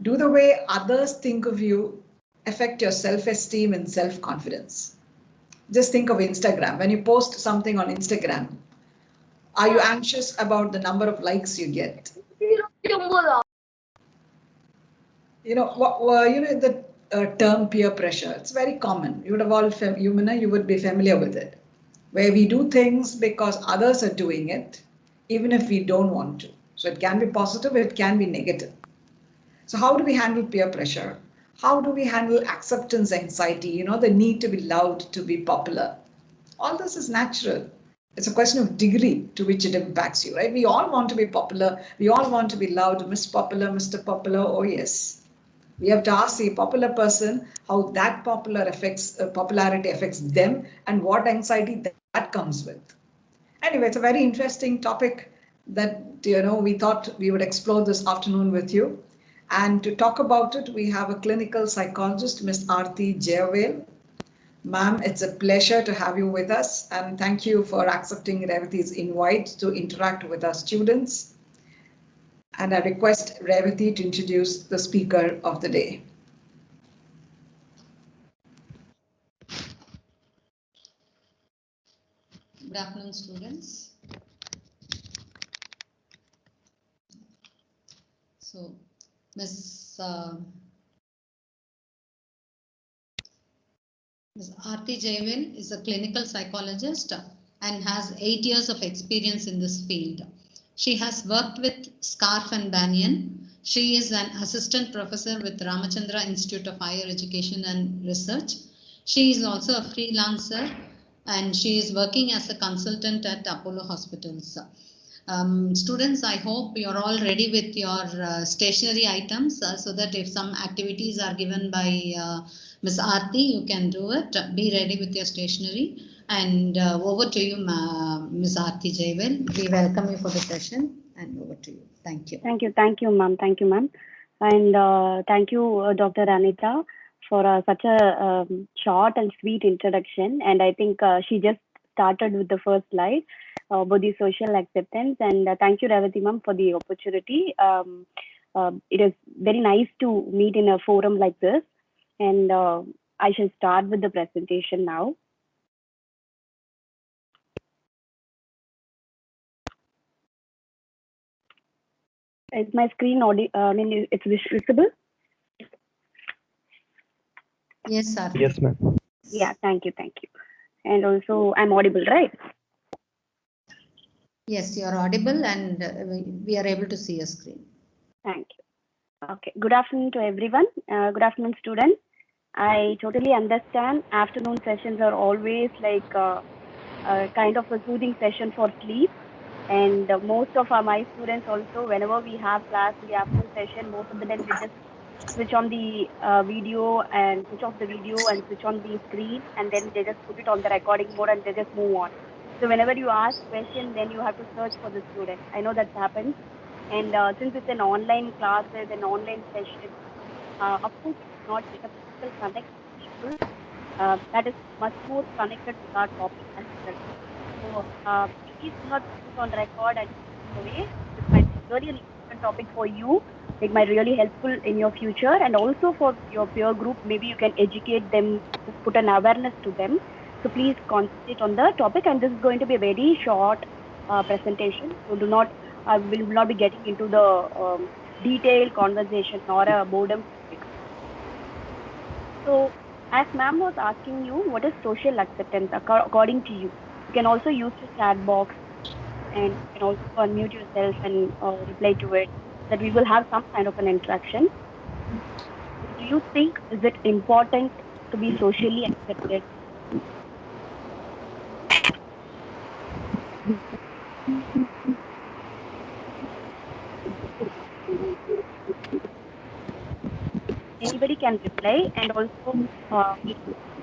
Do the way others think of you affect your self-esteem and self-confidence? Just think of Instagram. When you post something on Instagram, are you anxious about the number of likes you get? The term peer pressure. It's very common. You would have all you would be familiar with it, where we do things because others are doing it, even if we don't want to. So it can be positive, it can be negative. So how do we handle peer pressure? How do we handle acceptance anxiety? The need to be loved, to be popular. All this is natural. It's a question of degree to which it impacts you, right? We all want to be popular. We all want to be loved, Miss Popular, Mr. Popular. Oh yes. We have to ask the popular person how that popularity affects them and what anxiety that comes with. Anyway, it's a very interesting topic that we thought we would explore this afternoon with you. And to talk about it, we have a clinical psychologist, Ms. Aarti Jayawale. Ma'am, it's a pleasure to have you with us, and thank you for accepting Revati's invite to interact with our students. And I request Revati to introduce the speaker of the day. Good afternoon, students. So, Ms. Aarti Jayawale is a clinical psychologist and has 8 years of experience in this field. She has worked with Scarf and Banyan. She is an assistant professor with Ramachandra Institute of Higher Education and Research. She is also a freelancer and she is working as a consultant at Apollo Hospitals. Students, I hope you're all ready with your stationery items so that if some activities are given by Ms. Aarti, you can do it. Be ready with your stationery. And over to you, Ms. Aarti Jayawale. We welcome you for the session and over to you. Thank you. Thank you, ma'am. Thank you, ma'am. And thank you, Dr. Anita, for such a short and sweet introduction. And I think she just started with the first slide about the social acceptance. And thank you, Revati ma'am, for the opportunity. It is very nice to meet in a forum like this. And I shall start with the presentation now. Is my screen it's visible? Yes, sir. Yes, ma'am. Yeah, thank you. And also, I'm audible, right? Yes, you are audible and we are able to see your screen. Thank you. Okay, good afternoon to everyone. Good afternoon, students. I totally understand afternoon sessions are always like kind of a soothing session for sleep. And most of my students also, whenever we have class in the afternoon session, most of the time they just switch on the video and switch off the video and switch on the screen, and then they just put it on the recording mode and they just move on. So whenever you ask question, then you have to search for the student. I know that happens. And since it's an online classes and online session, of course, not get a physical connect with people. That is much more connected with our topic as well. So please do not put it on record and away. This might be really an important topic for you. It might really helpful in your future and also for your peer group. Maybe you can educate them, just put an awareness to them. So please concentrate on the topic, and this is going to be a very short presentation. So do not, I will not be getting into the detailed conversation or a boredom topic. So as ma'am was asking you, what is social acceptance according to you? You can also use the chat box and you can also unmute yourself and reply to it, that we will have some kind of an interaction. Do you think, is it important to be socially accepted? Anybody can reply, and also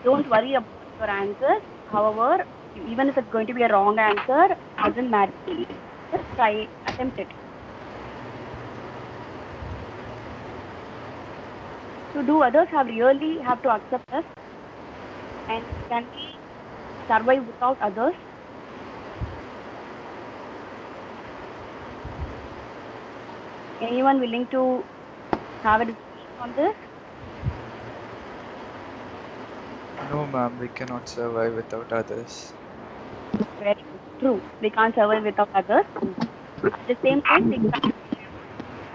don't worry about your answers. However, even if it's going to be a wrong answer, doesn't matter. Just try, attempt it. So do others really have to accept us? And can we survive without others? Anyone willing to have a discussion on this? No, ma'am, we cannot survive without others. Very true. We can't survive without others. At the same time, we can't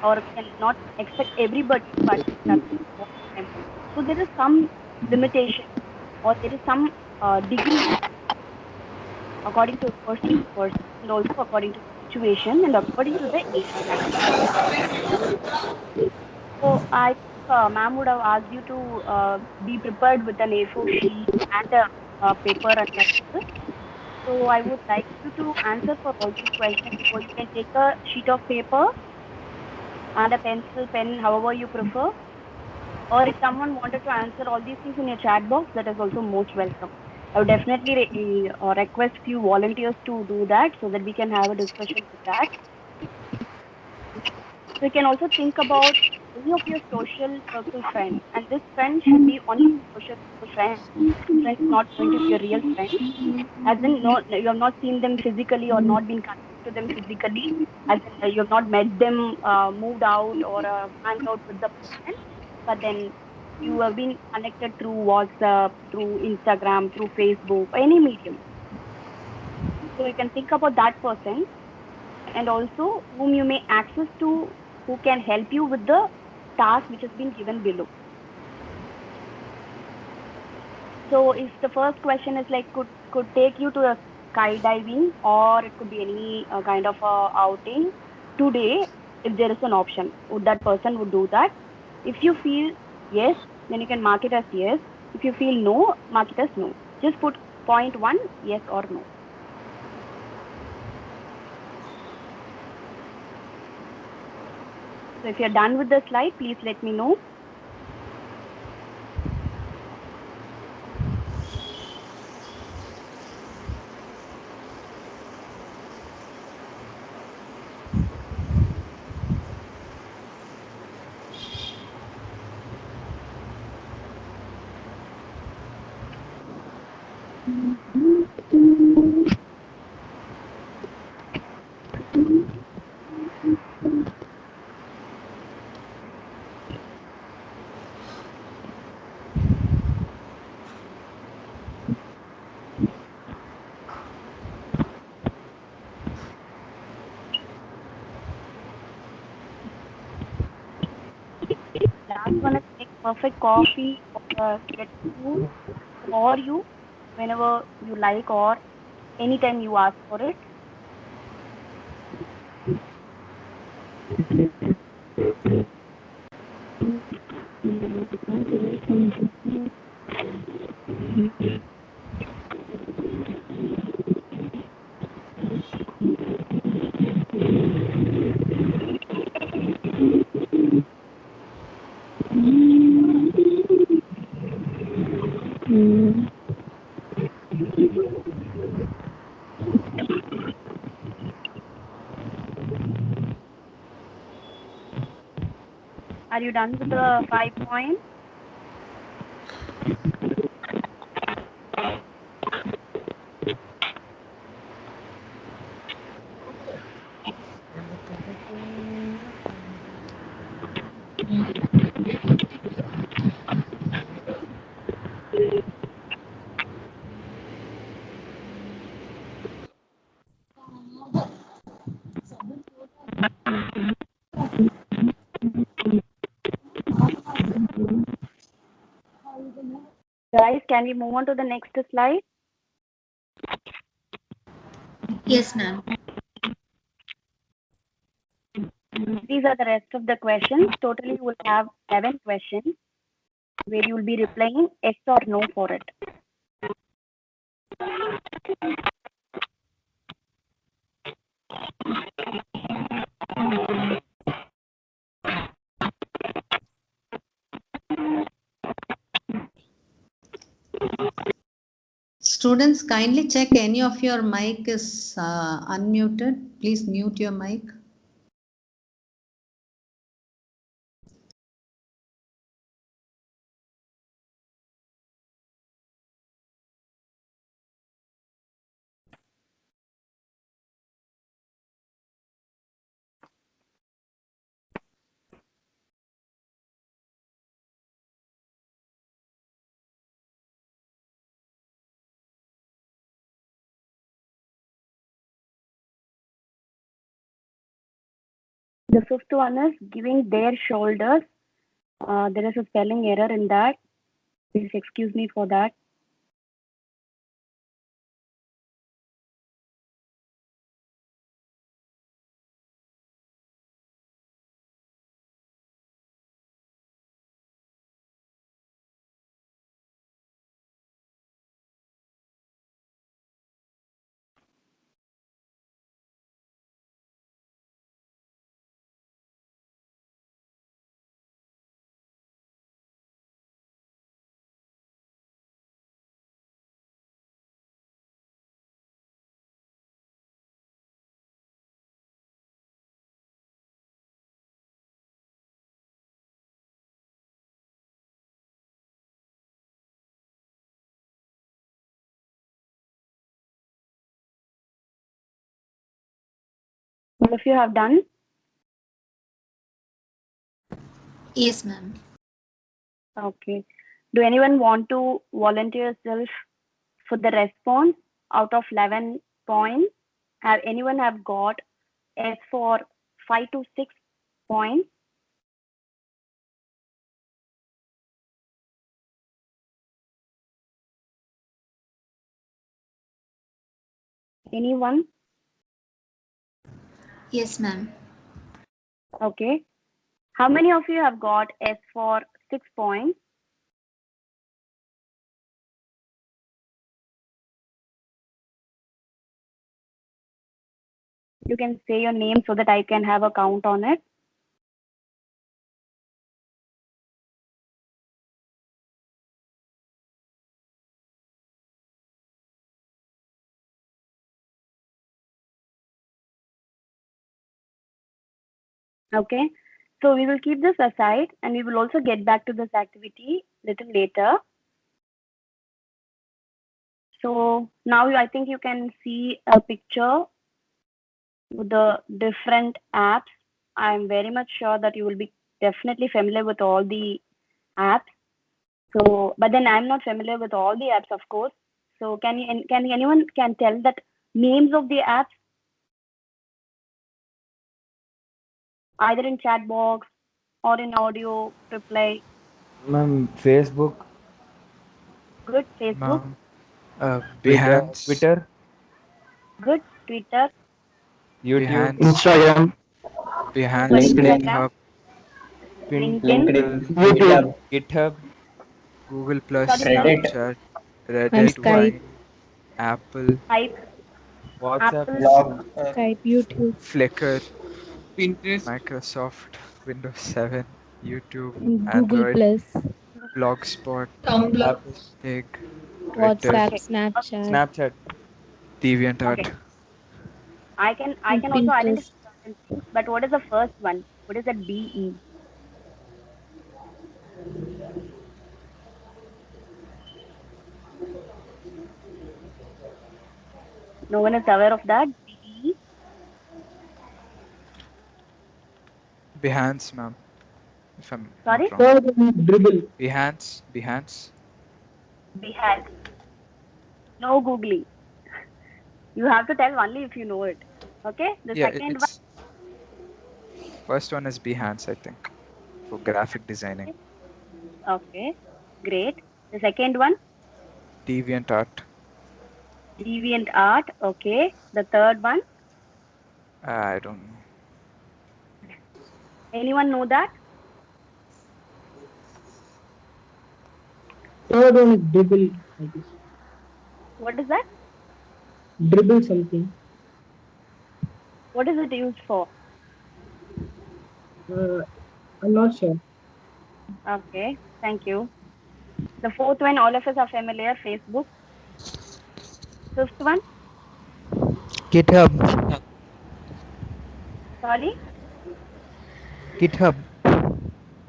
or cannot expect everybody to participate all the time. So there is some limitation or there is some degree according to person to person and also according to the situation and according to the age. So I think ma'am would have asked you to be prepared with an A4 sheet and a paper and pencil. So I would like you to answer for all these questions. So you can take a sheet of paper and a pencil, pen, however you prefer. Or if someone wanted to answer all these things in your chat box, that is also most welcome. I would definitely request few volunteers to do that so that we can have a discussion with that. So you can also think about any of your social circle friends, and this friend should be only social circle friend. Friend is not going to be a real friend, as in no, you have not seen them physically or not been connected to them physically, as in you have not met them, moved out or hang out with the person, but then you have been connected through WhatsApp, through Instagram, through Facebook, any medium. So you can think about that person and also whom you may access to, who can help you with the task which has been given below. So if the first question is like could take you to a skydiving or it could be any kind of a outing today, if there is an option, would that person would do that? If you feel yes, then you can mark it as yes. If you feel no, mark it as no. Just put point one, yes or no. So if you're done with the slide, please let me know. Last one is make perfect coffee or get food for you whenever you like or anytime you ask for it. Are you done with the 5 points? Guys, can we move on to the next slide? Yes, ma'am. These are the rest of the questions. Totally, you will have 11 questions where you will be replying yes or no for it. Students, kindly check any of your mic is unmuted. Please mute your mic. The fifth one is giving their shoulders. There is a spelling error in that. Please excuse me for that. All of you have done? Yes, ma'am. Okay. Do anyone want to volunteer yourself for the response out of 11 points? Have anyone have got S for 5 to 6 points? Anyone? Yes, ma'am. Okay. How many of you have got S for 6 points? You can say your name so that I can have a count on it. Okay. So we will keep this aside and we will also get back to this activity little later. So now I think you can see a picture with the different apps. I'm very much sure that you will be definitely familiar with all the apps. So, but then I'm not familiar with all the apps, of course. So can anyone can tell that names of the apps either in chat box or in audio reply? Ma'am, Facebook, Good. Facebook. Ma'am, Twitter, Behance, Twitter, Good. Twitter. YouTube, Behance, Instagram, Behance, LinkedIn, Instagram. GitHub, LinkedIn. Pinterest, LinkedIn, GitHub, GitHub, Google Plus, Sorry, sir. Reddit, Snapchat, And Reddit, Skype, Vine, Apple, Type. WhatsApp, Apple. blog, Skype, YouTube, Flickr, Pinterest, Microsoft, Windows 7, YouTube, and Google Android, Plus, Blogspot, Tumblr. Apple, Egg, Twitter, WhatsApp, Okay. Snapchat, Snapchat. Okay. DeviantArt. I can also identify Pinterest. certain things, but what is the first one? What is that BE? No one is aware of that. BE. Behance, ma'am, if I'm Sorry? not wrong. third one is Dribble. Behance. Behance. No googly. You have to tell only if you know it. Okay. The Yeah, second one. it's first one is Behance, I think, for graphic designing. Okay. Great. The second one. DeviantArt. Deviant art. Okay. The third one. I don't know. Anyone know that? Third one is Dribble, I guess. What is that? Dribble something. What is it used for? I'm not sure. Okay. Thank you. The fourth one, all of us are familiar. Facebook. Fifth one. GitHub, Sorry. GitHub,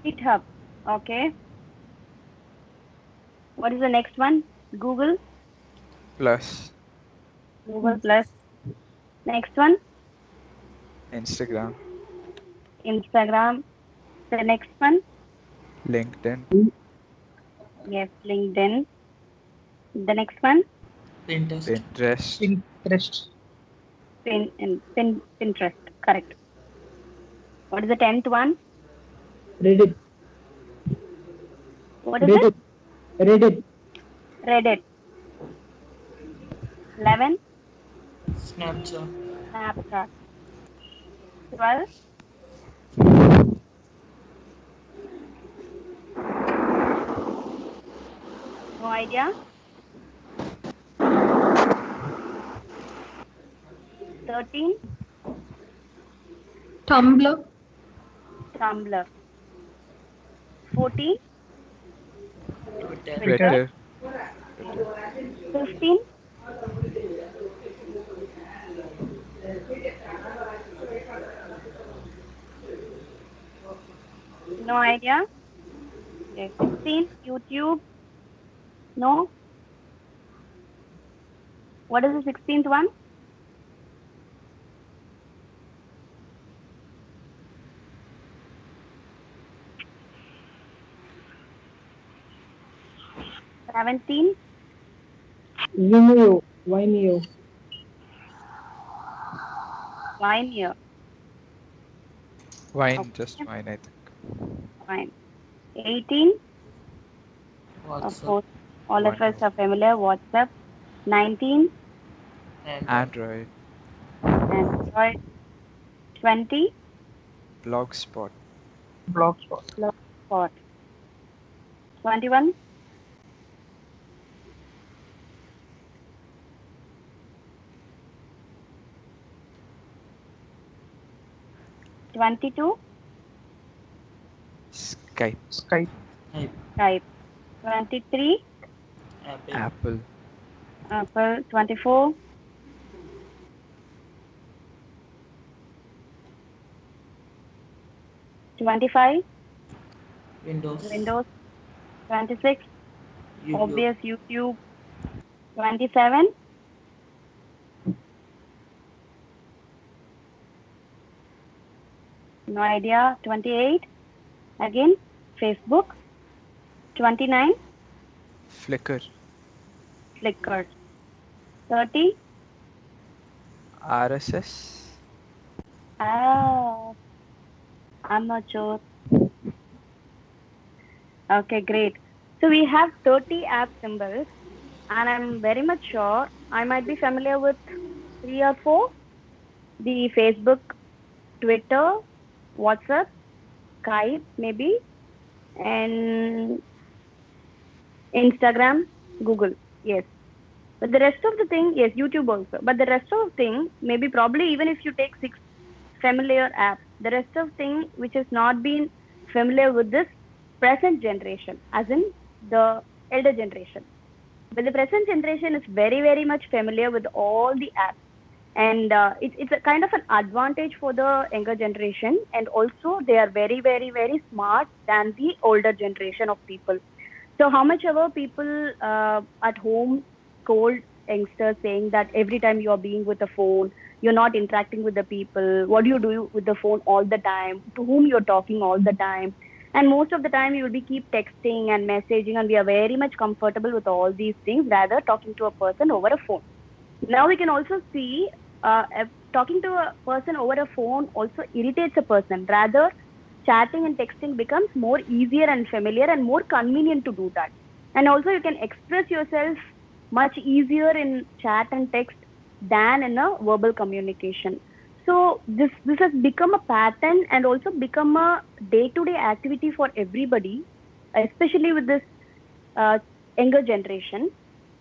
GitHub. Okay. What is the next one? Google. Plus Google Plus. Next one. Instagram, Instagram. The next one. LinkedIn, Yes, LinkedIn. The next one. Pinterest. Pinterest, Pinterest. Pinterest. Correct. What is the 10th one? Reddit. What is Reddit. it? Reddit. Reddit. 11. Snapchat. Snapchat. 12. No idea. 13. Tumblr. Tumblr. 14. Twitter. Twitter. Twitter. 15. No idea. Okay. 16. YouTube. No. What is the 16th one? Seventeen. Vimeo. Vimeo. Vimeo. Wine, Okay. just wine, I think. Fine. 18. Of WhatsApp. course, all of One us are familiar. WhatsApp. 19. Android. Android. 20. Blogspot. Blogspot. Blogspot. 21. Twenty-two. Skype. Skype. Skype. 23. Apple. Apple. 24. '25. Windows. 26. YouTube. Obvious YouTube. 27. No idea. 28. Again, Facebook. 29. Flickr. Flickr. 30. RSS. Ah, I'm not sure. Okay, great. So we have 30 app symbols, and I'm very much sure I might be familiar with 3 or 4. The Facebook, Twitter, WhatsApp, Skype maybe, and Instagram, Google. Yes. But the rest of the thing, yes, YouTube also. But the rest of the thing, maybe probably even if you take 6 familiar apps, the rest of thing which has not been familiar with this present generation, as in the elder generation. But the present generation is very, very much familiar with all the apps. And it's a kind of an advantage for the younger generation. And also they are very, very, very smart than the older generation of people. So how much ever people at home scold youngsters saying that every time you are being with a phone, you're not interacting with the people. What do you do with the phone all the time? To whom you're talking all the time? And most of the time you will be keep texting and messaging, and we are very much comfortable with all these things rather talking to a person over a phone. Now we can also see talking to a person over a phone also irritates a person. Rather, chatting and texting becomes more easier and familiar and more convenient to do that. And also you can express yourself much easier in chat and text than in a verbal communication. So this has become a pattern and also become a day-to-day activity for everybody, especially with this uh, younger generation,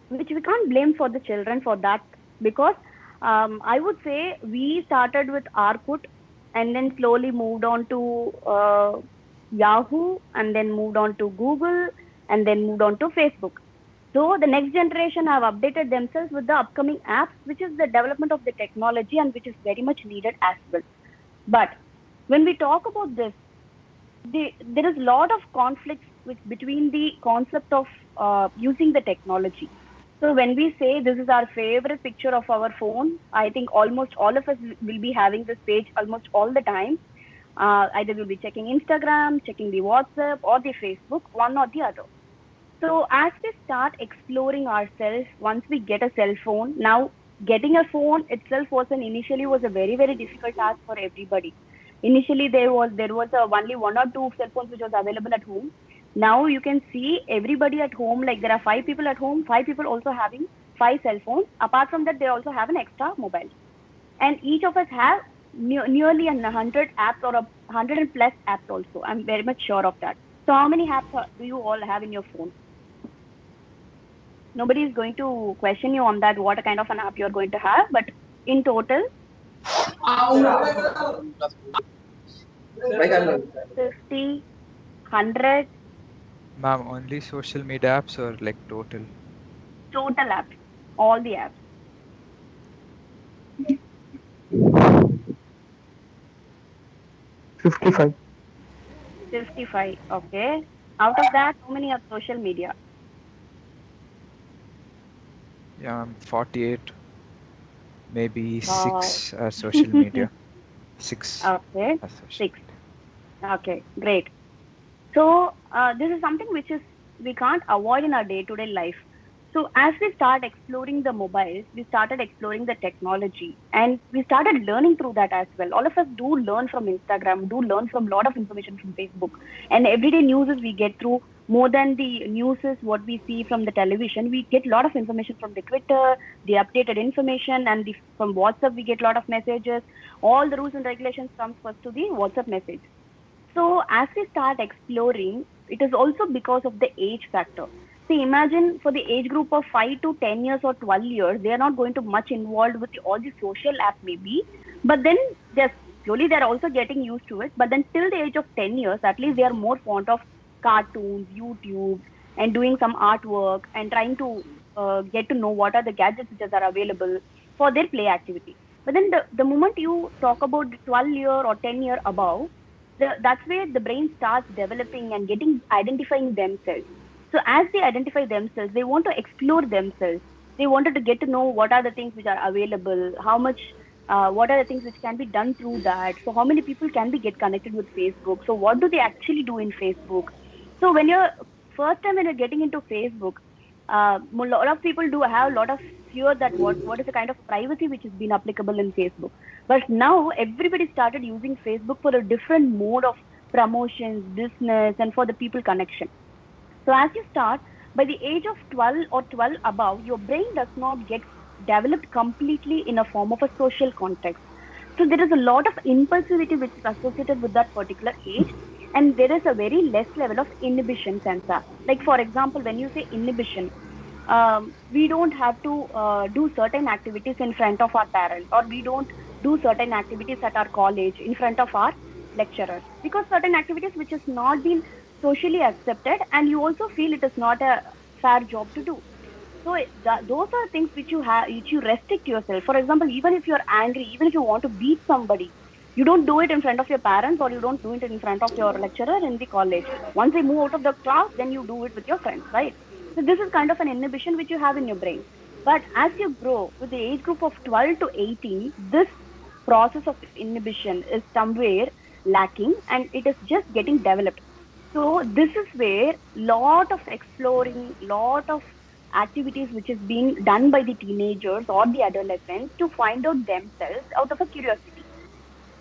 which we can't blame for the children for that, because I would say we started with Orkut and then slowly moved on to Yahoo, and then moved on to Google, and then moved on to Facebook. So the next generation have updated themselves with the upcoming apps, which is the development of the technology and which is very much needed as well. But when we talk about this, there is a lot of conflicts between the concept of using the technology. So when we say this is our favorite picture of our phone, I think almost all of us will be having this page almost all the time. Either we'll be checking Instagram, checking the WhatsApp or the Facebook, one or the other. So as we start exploring ourselves, once we get a cell phone, now getting a phone itself was initially was a very, very difficult task for everybody. Initially, there was only 1 or 2 cell phones which was available at home. Now you can see everybody at home, like there are 5 people at home, 5 people also having 5 cell phones. Apart from that, they also have an extra mobile. And each of us have nearly 100 apps or 100 plus apps also. I'm very much sure of that. So how many apps do you all have in your phone? Nobody is going to question you on that, what kind of an app you're going to have, but in total, 50, 100 Ma'am, only social media apps or like total? total apps, all the apps. 55. 55, okay. Out of that, how many are social media? Yeah, I'm 48. Maybe Wow. 6 are social media. 6 Okay, are social 6. Okay, great. So this is something which is we can't avoid in our day-to-day life. So as we start exploring the mobiles, we started exploring the technology, and we started learning through that as well. All of us do learn from Instagram, do learn from a lot of information from Facebook, and everyday news we get through more than the news is what we see from the television. We get a lot of information from the Twitter, the updated information, and from WhatsApp we get a lot of messages. All the rules and regulations comes first to the WhatsApp message. So as we start exploring, it is also because of the age factor. See, imagine for the age group of 5 to 10 years or 12 years, they are not going to much involved with all the social app maybe, but then they're also getting used to it. But then till the age of 10 years, at least they are more fond of cartoons, YouTube, and doing some artwork and trying to get to know what are the gadgets which are available for their play activity. But then the moment you talk about 12-year or 10-year above, that's where the brain starts developing and identifying themselves. So as they identify themselves, they want to explore themselves. They wanted to get to know what are the things which are available, how much, what are the things which can be done through that. So how many people can be get connected with Facebook? So what do they actually do in Facebook? So when you're first time when you're getting into Facebook, a lot of people do have a lot of fear that what is the kind of privacy which has been applicable in Facebook. But now everybody started using Facebook for a different mode of promotions, business, and for the people connection. So as you start, by the age of 12 or 12 above, your brain does not get developed completely in a form of a social context. So there is a lot of impulsivity which is associated with that particular age, and there is a very less level of inhibition sensor. Like for example, when you say inhibition, we don't have to do certain activities in front of our parents, or we don't do certain activities at our college in front of our lecturers, because certain activities which has not been socially accepted, and you also feel it is not a fair job to do. So those are things which you have, which you restrict yourself. For example, even if you're angry, even if you want to beat somebody, you don't do it in front of your parents, or you don't do it in front of your lecturer in the college. Once they move out of the class, then you do it with your friends, right? So this is kind of an inhibition which you have in your brain. But as you grow with the age group of 12 to 18, this process of inhibition is somewhere lacking, and it is just getting developed. So this is where lot of exploring, lot of activities which is being done by the teenagers or the adolescents to find out themselves out of a curiosity.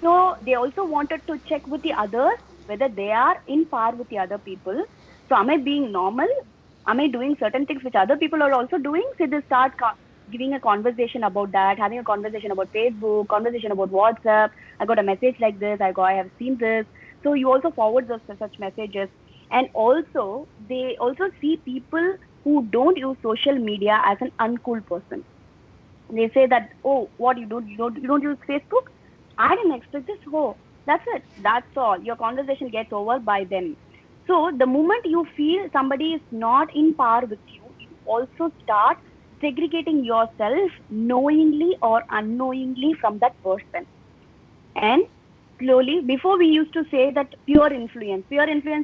So they also wanted to check with the others whether they are in par with the other people. So am I being normal? Am I doing certain things which other people are also doing? So they start giving a conversation about that, having a conversation about Facebook, conversation about WhatsApp. I got a message like this. I have seen this. So you also forward those such messages, and also they also see people who don't use social media as an uncool person. They say that, oh, what you don't use Facebook? I didn't expect this. Oh, that's it. That's all. Your conversation gets over by them. So the moment you feel somebody is not in par with you, you also start segregating yourself knowingly or unknowingly from that person. And slowly, before we used to say that pure influence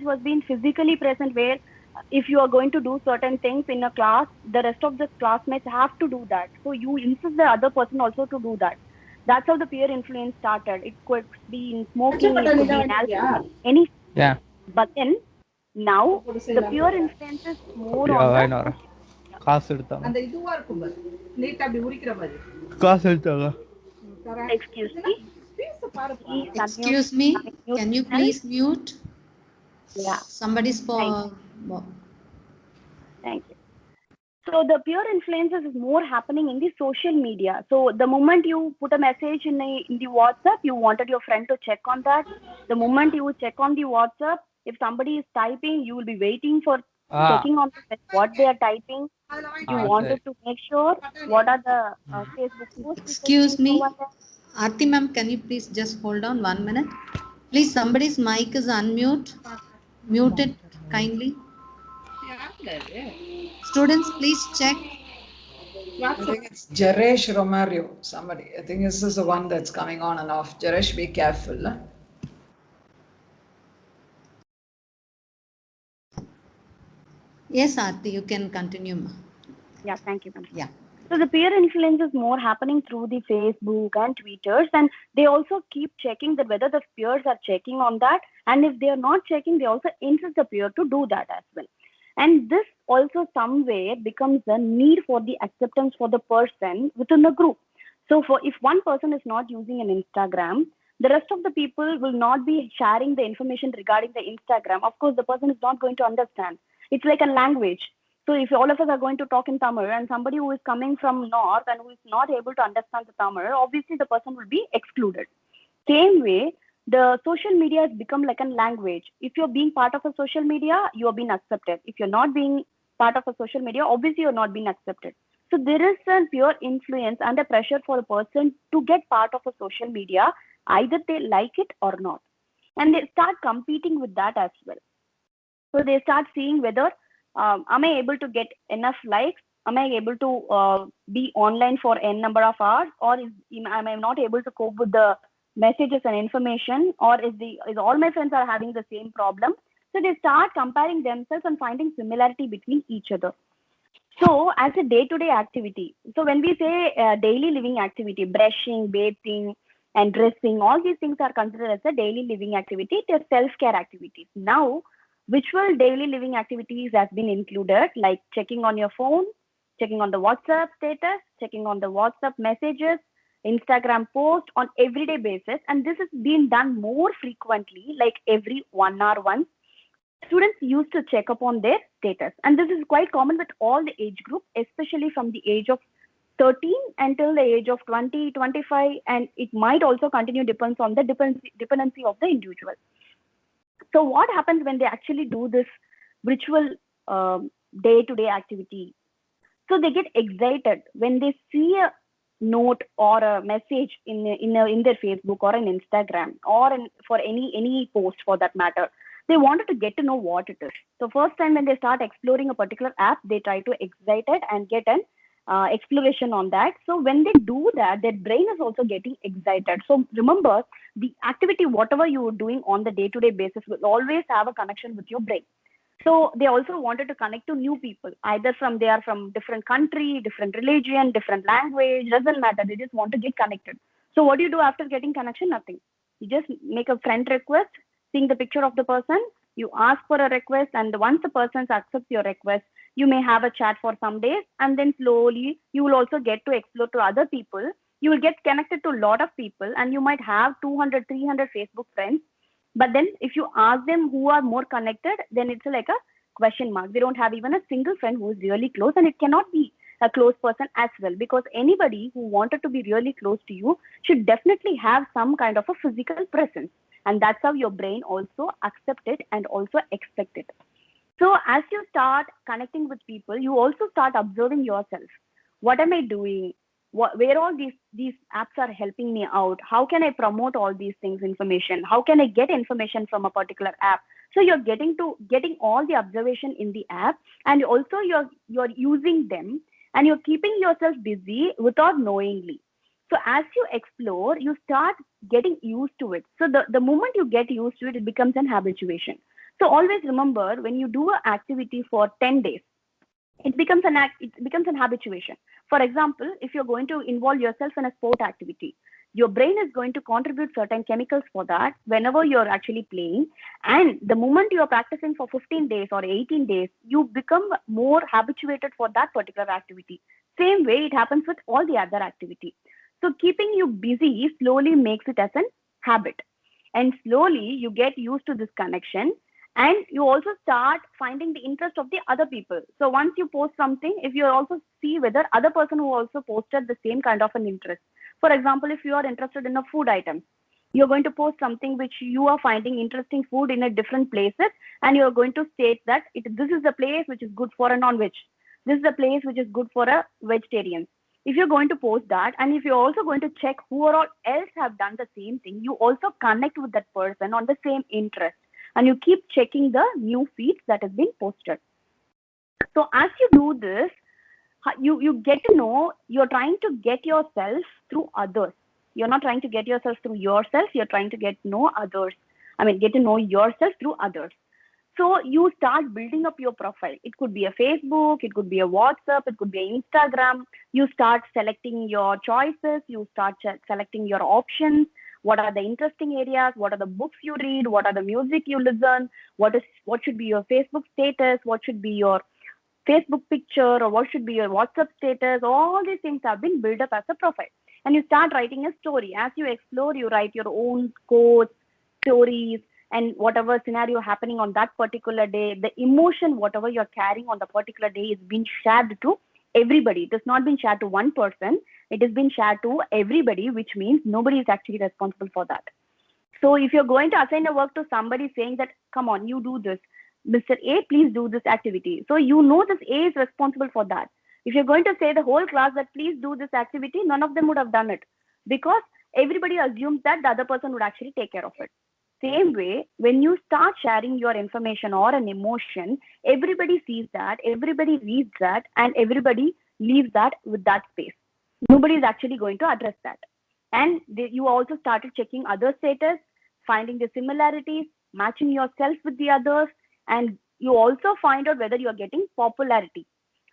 was being physically present, where if you are going to do certain things in a class, the rest of the classmates have to do that. So you insist the other person also to do that. That's how the peer influence started. It could be in smoking, it could be in alcohol, any. Yeah. But then now the peer influence is more Yeah, on why the not? social. காசு எடுத்தாங்க அந்த இதுவா இருக்கும் பாரு நீட்டா அப்படி உரிக்கிற மாதிரி காசு எடுத்தாங்க Excuse me. Please unmute. Excuse me, Unmute can you yourself. please mute? Yeah, Somebody's thank you. So the peer influences is more happening in the social media. So the moment you put a message in the WhatsApp, you wanted your friend to check on that. The moment you check on the WhatsApp, if somebody is typing, you will be waiting for checking on what they are typing. You wanted to make sure what are the Facebook posts. Excuse me, Aarti ma'am, can you please just hold on 1 minute? Please, somebody's mic is unmute. Mute it kindly. Students, please check. I think it's Jaresh Romario, somebody. I think this is the one that's coming on and off. Jaresh, be careful. Huh? Yes, Aarti, you can continue, ma'am. Yeah, thank you, ma'am. Yeah. So the peer influence is more happening through the Facebook and Twitters, and they also keep checking that whether the peers are checking on that, and if they are not checking, they also insist the peer to do that as well. And this also somewhere becomes a need for the acceptance for the person within the group. So for if one person is not using an Instagram, the rest of the people will not be sharing the information regarding the Instagram. Of course, the person is not going to understand. It's like a language. So if all of us are going to talk in Tamil and somebody who is coming from north and who is not able to understand the Tamil, obviously the person will be excluded. Same way, the social media has become like a language. If you're being part of a social media, you are being accepted. If you're not being part of a social media, obviously you're not being accepted. So there is a pure influence and a pressure for a person to get part of a social media, either they like it or not. And they start competing with that as well. So they start seeing whether am I able to get enough likes? Am I able to be online for n number of hours, or am I not able to cope with the messages and information, or is all my friends are having the same problem? So they start comparing themselves and finding similarity between each other. So as a day-to-day activity, so when we say daily living activity, brushing, bathing, and dressing, all these things are considered as a daily living activity. They're self-care activities. Now, virtual daily living activities has been included, like checking on your phone, checking on the WhatsApp status, checking on the WhatsApp messages, Instagram post on everyday basis. And this is being done more frequently, like every 1 hour once. Students used to check upon their status. And this is quite common with all the age group, especially from the age of 13 until the age of 20, 25, and it might also continue, depends on the dependency of the individual. So what happens when they actually do this virtual day-to-day activity? So they get excited when they see a note or a message in their Facebook or an Instagram or for any post for that matter. They wanted to get to know what it is. So first time when they start exploring a particular app, they try to excite it and get an exploration on that. So when they do that, their brain is also getting excited. So remember, the activity, whatever you are doing on the day-to-day basis, will always have a connection with your brain. So they also wanted to connect to new people, either they are from different country, different religion, different language, doesn't matter. They just want to get connected. So what do you do after getting connection? Nothing. You just make a friend request, seeing the picture of the person, you ask for a request, and once the person accepts your request, you may have a chat for some days, and then slowly you will also get to explore to other people. You will get connected to a lot of people, and you might have 200, 300 Facebook friends. But then if you ask them who are more connected, then it's like a question mark. They don't have even a single friend who is really close, and it cannot be a close person as well, because anybody who wanted to be really close to you should definitely have some kind of a physical presence. And that's how your brain also accept it and also expect it. So as you start connecting with people, you also start observing yourself. What am I doing? Where all these apps are helping me out? How can I promote all these things, information? How can I get information from a particular app? So you're getting all the observation in the app, and also you're using them, and you're keeping yourself busy without knowingly. So as you explore, you start getting used to it. So the moment you get used to it, it becomes an habituation. So always remember, when you do an activity for 10 days, it becomes an habituation. For example, if you're going to involve yourself in a sport activity, your brain is going to contribute certain chemicals for that whenever you're actually playing. And the moment you're practicing for 15 days or 18 days, you become more habituated for that particular activity. Same way it happens with all the other activity. So keeping you busy slowly makes it as an habit. And slowly you get used to this connection, and you also start finding the interest of the other people. So once you post something, if you also see whether other person who also posted the same kind of an interest. For example, if you are interested in a food item, you're going to post something which you are finding interesting food in a different places, and you're going to state that this is the place which is good for a non-veg, this is the place which is good for a vegetarian. If you're going to post that, and if you're also going to check who are all else have done the same thing, you also connect with that person on the same interest, and you keep checking the new feeds that has been posted. So as you do this, you get to know you're trying to get yourself through others. You're not trying to get yourself through yourself, you're trying to get to know others. Get to know yourself through others. So you start building up your profile. It could be a Facebook, it could be a WhatsApp, it could be an Instagram. You start selecting your choices, you start selecting your options. What are the interesting areas? What are the books you read? What are the music you listen? What should be your Facebook status? What should be your Facebook picture, or what should be your WhatsApp status? All these things have been built up as a profile. And you start writing a story. As you explore, you write your own quotes, stories, and whatever scenario happening on that particular day, the emotion, whatever you're carrying on the particular day is being shared to everybody. It has not been shared to one person. It has been shared to everybody, which means nobody is actually responsible for that. So if you're going to assign a work to somebody saying that, come on, you do this, Mr. A, please do this activity. So you know this A is responsible for that. If you're going to say the whole class that please do this activity, none of them would have done it, because everybody assumes that the other person would actually take care of it. Same way, when you start sharing your information or an emotion, everybody sees that, everybody reads that, and everybody leaves that with that space. Nobody is actually going to address that. And you also started checking other status, finding the similarities, matching yourself with the others, and you also find out whether you are getting popularity,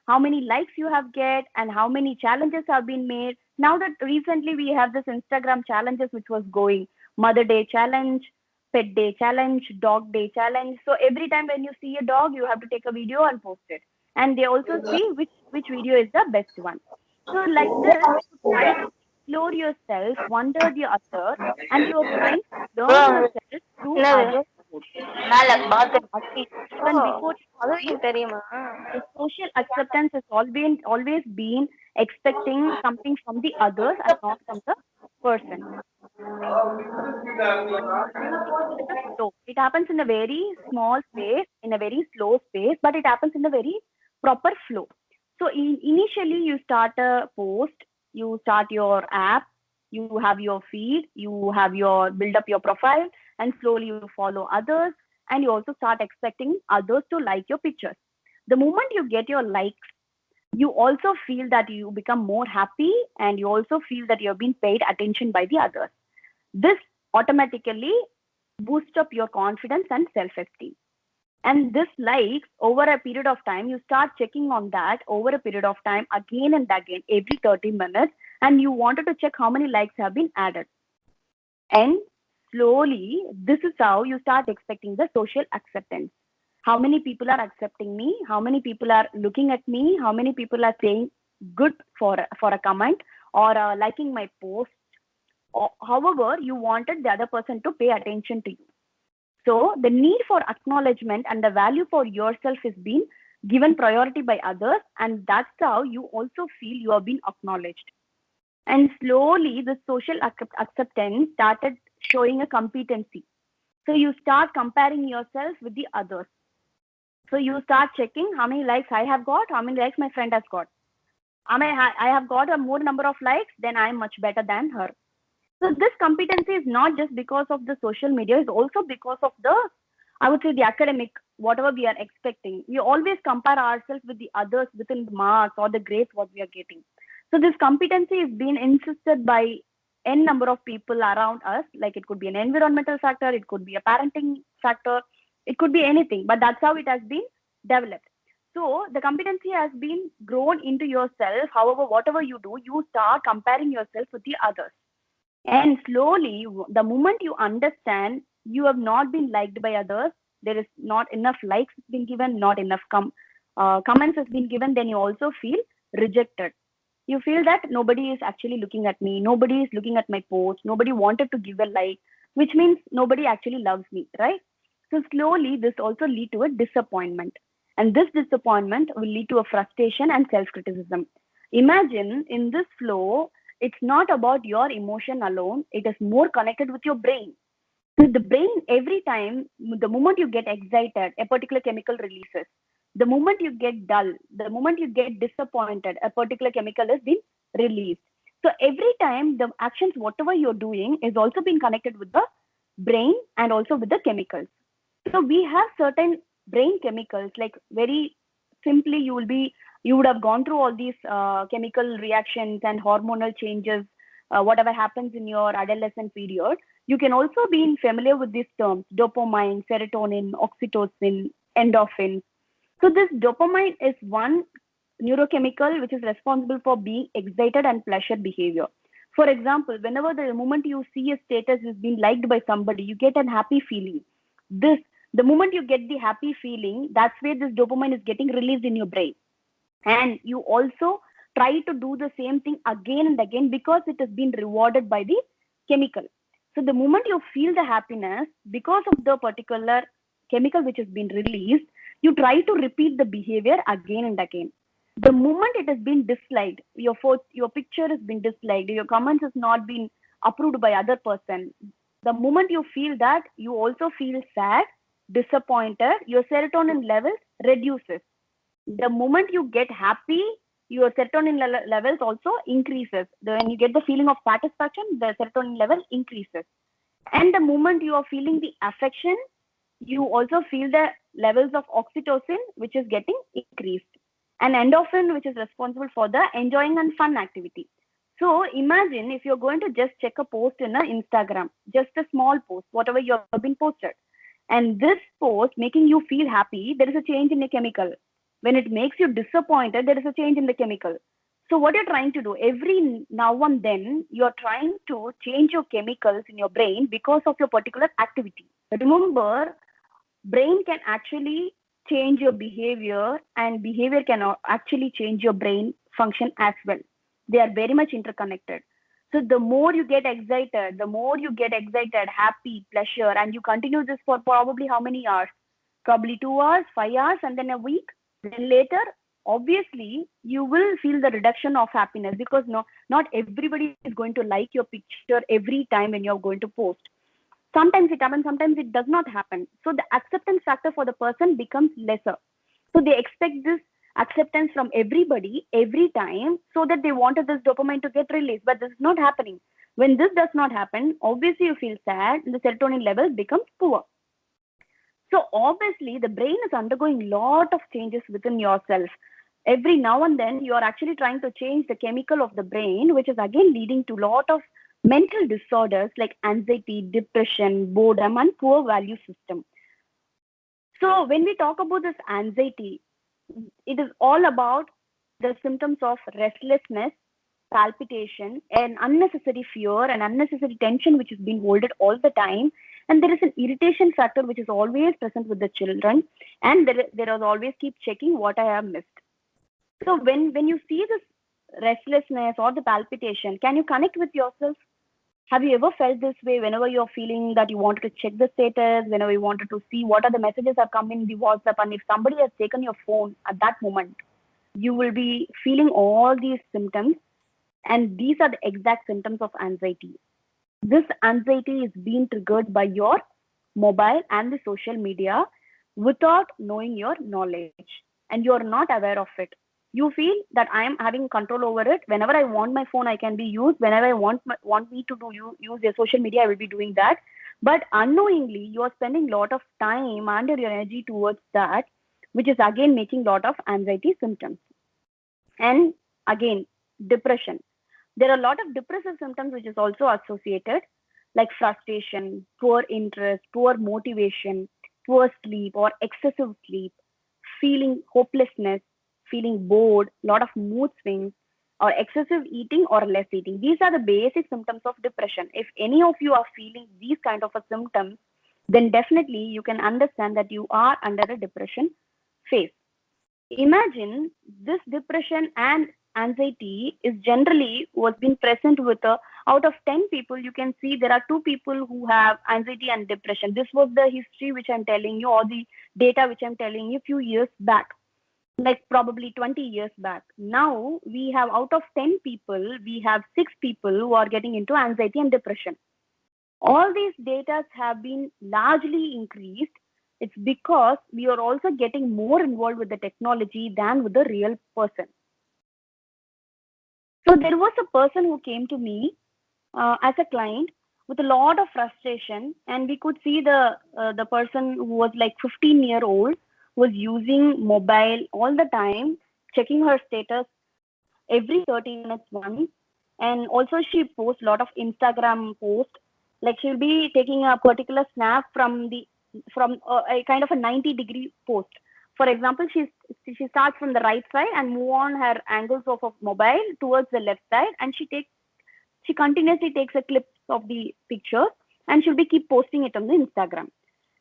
how many likes you have get, and how many challenges have been made. Now that recently we have this Instagram challenges which was going, Mother Day challenge, Pet Day challenge, Dog Day challenge. So every time when you see a dog, you have to take a video and post it, and they also see which video is the best one. So like this, you try to explore yourself, wonder the other, and you're trying to learn yourself through others. Even before the social acceptance has always been expecting something from the others and not from the person. So it happens in a very small space, in a very slow space, but it happens in a very proper flow. So initially you start a post, you start your app, you have your feed, you have your build up your profile, and slowly you follow others, and you also start expecting others to like your pictures. The moment you get your likes, you also feel that you become more happy, and you also feel that you're being paid attention by the others. This automatically boosts up your confidence and self-esteem. And this likes, over a period of time, you start checking on that over a period of time, again and again, every 30 minutes, and you wanted to check how many likes have been added. And slowly, this is how you start expecting the social acceptance. How many people are accepting me? How many people are looking at me? How many people are saying good for a comment, or liking my post? Or, however, you wanted the other person to pay attention to you. So the need for acknowledgement and the value for yourself is being given priority by others, and that's how you also feel you are being acknowledged. And slowly, the social acceptance started showing a competency. So you start comparing yourself with the others. So you start checking how many likes I have got, how many likes my friend has got. I have got a more number of likes, then I am much better than her. So this competency is not just because of the social media, it's also because of the, I would say, the academic, whatever we are expecting. We always compare ourselves with the others within the marks or the grades what we are getting. So this competency is being insisted by n number of people around us. Like it could be an environmental factor, it could be a parenting factor, it could be anything, but that's how it has been developed. So the competency has been grown into yourself. However, whatever you do, you start comparing yourself with the others. And slowly, the moment you understand you have not been liked by others, there is not enough likes been given, not enough comments has been given, then you also feel rejected. You feel that nobody is actually looking at me, nobody is looking at my post, nobody wanted to give a like. which means nobody actually loves me, right? So slowly this also lead to a disappointment. And this disappointment will lead to a frustration and self-criticism. Imagine in this flow, it's not about your emotion alone. It is more connected with your brain. So the brain, every time, the moment you get excited, a particular chemical releases. The moment you get dull, the moment you get disappointed, a particular chemical is being released. So every time the actions, whatever you're doing, is also being connected with the brain and also with the chemicals. So we have certain brain chemicals, like very simply, you would have gone through all these chemical reactions and hormonal changes, whatever happens in your adolescent period. You can also be familiar with these terms: dopamine, serotonin, oxytocin, endorphins. So this dopamine is one neurochemical which is responsible for being excited and pleasure behavior. For example, whenever the moment you see a status is being liked by somebody, you get a happy feeling. The moment you get the happy feeling, that's where this dopamine is getting released in your brain. And you also try to do the same thing again and again because it has been rewarded by the chemical. So the moment you feel the happiness because of the particular chemical which has been released, you try to repeat the behavior again and again. The moment it has been disliked, your picture has been disliked, your comments has not been approved by other person, the moment you feel that, you also feel sad, disappointed, your serotonin levels reduces. The moment you get happy, your serotonin levels also increases. When you get the feeling of satisfaction, the serotonin level increases. And the moment you are feeling the affection, you also feel the levels of oxytocin, which is getting increased, and endorphin, which is responsible for the enjoying and fun activity. So imagine if you're going to just check a post in Instagram, just a small post, whatever you have been posted, and this post making you feel happy, there is a change in the chemical. When it makes you disappointed, there is a change in the chemical. So what you're trying to do, every now and then, you're trying to change your chemicals in your brain because of your particular activity. Remember, brain can actually change your behavior, and behavior can actually change your brain function as well. They are very much interconnected. So the more you get excited, happy, pleasure, and you continue this for probably how many hours? Probably 2 hours, 5 hours, and then a week. Then later, obviously, you will feel the reduction of happiness, because not everybody is going to like your picture every time when you're going to post. Sometimes it happens, sometimes it does not happen. So the acceptance factor for the person becomes lesser. So they expect this acceptance from everybody every time, so that they wanted this dopamine to get released, but this is not happening. When this does not happen, obviously you feel sad and the serotonin level becomes poor. So obviously the brain is undergoing lot of changes within yourself. Every now and then you are actually trying to change the chemical of the brain, which is again leading to lot of mental disorders like anxiety, depression, boredom, and poor value system. So when we talk about this anxiety, it is all about the symptoms of restlessness, palpitation, and unnecessary fear and unnecessary tension, which is being holded all the time. And there is an irritation factor which is always present with the children, and there is always keep checking what I have missed. So when you see this restlessness or the palpitation, can you connect with yourself? Have you ever felt this way whenever you're feeling that you wanted to check the status, whenever you wanted to see what are the messages that come in the WhatsApp, and if somebody has taken your phone at that moment, you will be feeling all these symptoms, and these are the exact symptoms of anxiety. This anxiety is being triggered by your mobile and the social media without knowing your knowledge, and you're not aware of it. You feel that I am having control over it. Whenever I want my phone, I can be used. Whenever I want me to use your social media, I will be doing that. But unknowingly, you are spending a lot of time and your energy towards that, which is again making a lot of anxiety symptoms. And again, depression. There are a lot of depressive symptoms which is also associated, like frustration, poor interest, poor motivation, poor sleep or excessive sleep, feeling hopelessness, feeling bored, lot of mood swings, or excessive eating or less eating. These are the basic symptoms of depression. If any of you are feeling these kind of a symptoms, then definitely you can understand that you are under a depression phase. Imagine this depression and anxiety is generally was being present with out of 10 people, you can see there are 2 people who have anxiety and depression. This was the history which I'm telling you, or the data which I'm telling you few years back, like probably 20 years back. Now we have out of 10 people, we have 6 people who are getting into anxiety and depression. All these data have been largely increased. It's because we are also getting more involved with the technology than with the real person. So there was a person who came to me as a client with a lot of frustration, and we could see the person who was like 15-year-old was using mobile all the time, checking her status every 30 minutes once, and also she posts a lot of Instagram posts. Like she'll be taking a particular snap from a kind of a 90-degree post. For example, she starts from the right side and move on her angles of mobile towards the left side, and she continuously takes a clip of the picture and she'll be keep posting it on the Instagram.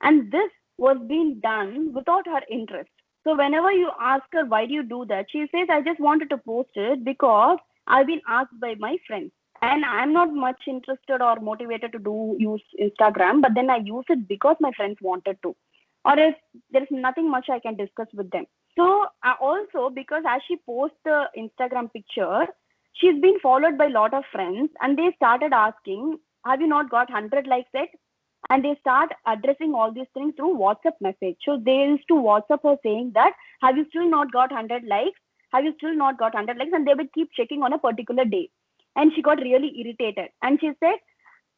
And this was being done without her interest. So whenever you ask her, why do you do that? She says, I just wanted to post it because I've been asked by my friends. And I'm not much interested or motivated to use Instagram, but then I use it because my friends wanted to. Or if there's nothing much I can discuss with them. So also, because as she posts the Instagram picture, she's been followed by a lot of friends, and they started asking, have you not got 100 likes yet? And they start addressing all these things through WhatsApp message. So they used to WhatsApp her saying that, have you still not got 100 likes? Have you still not got 100 likes? And they would keep checking on a particular day. And she got really irritated. And she said,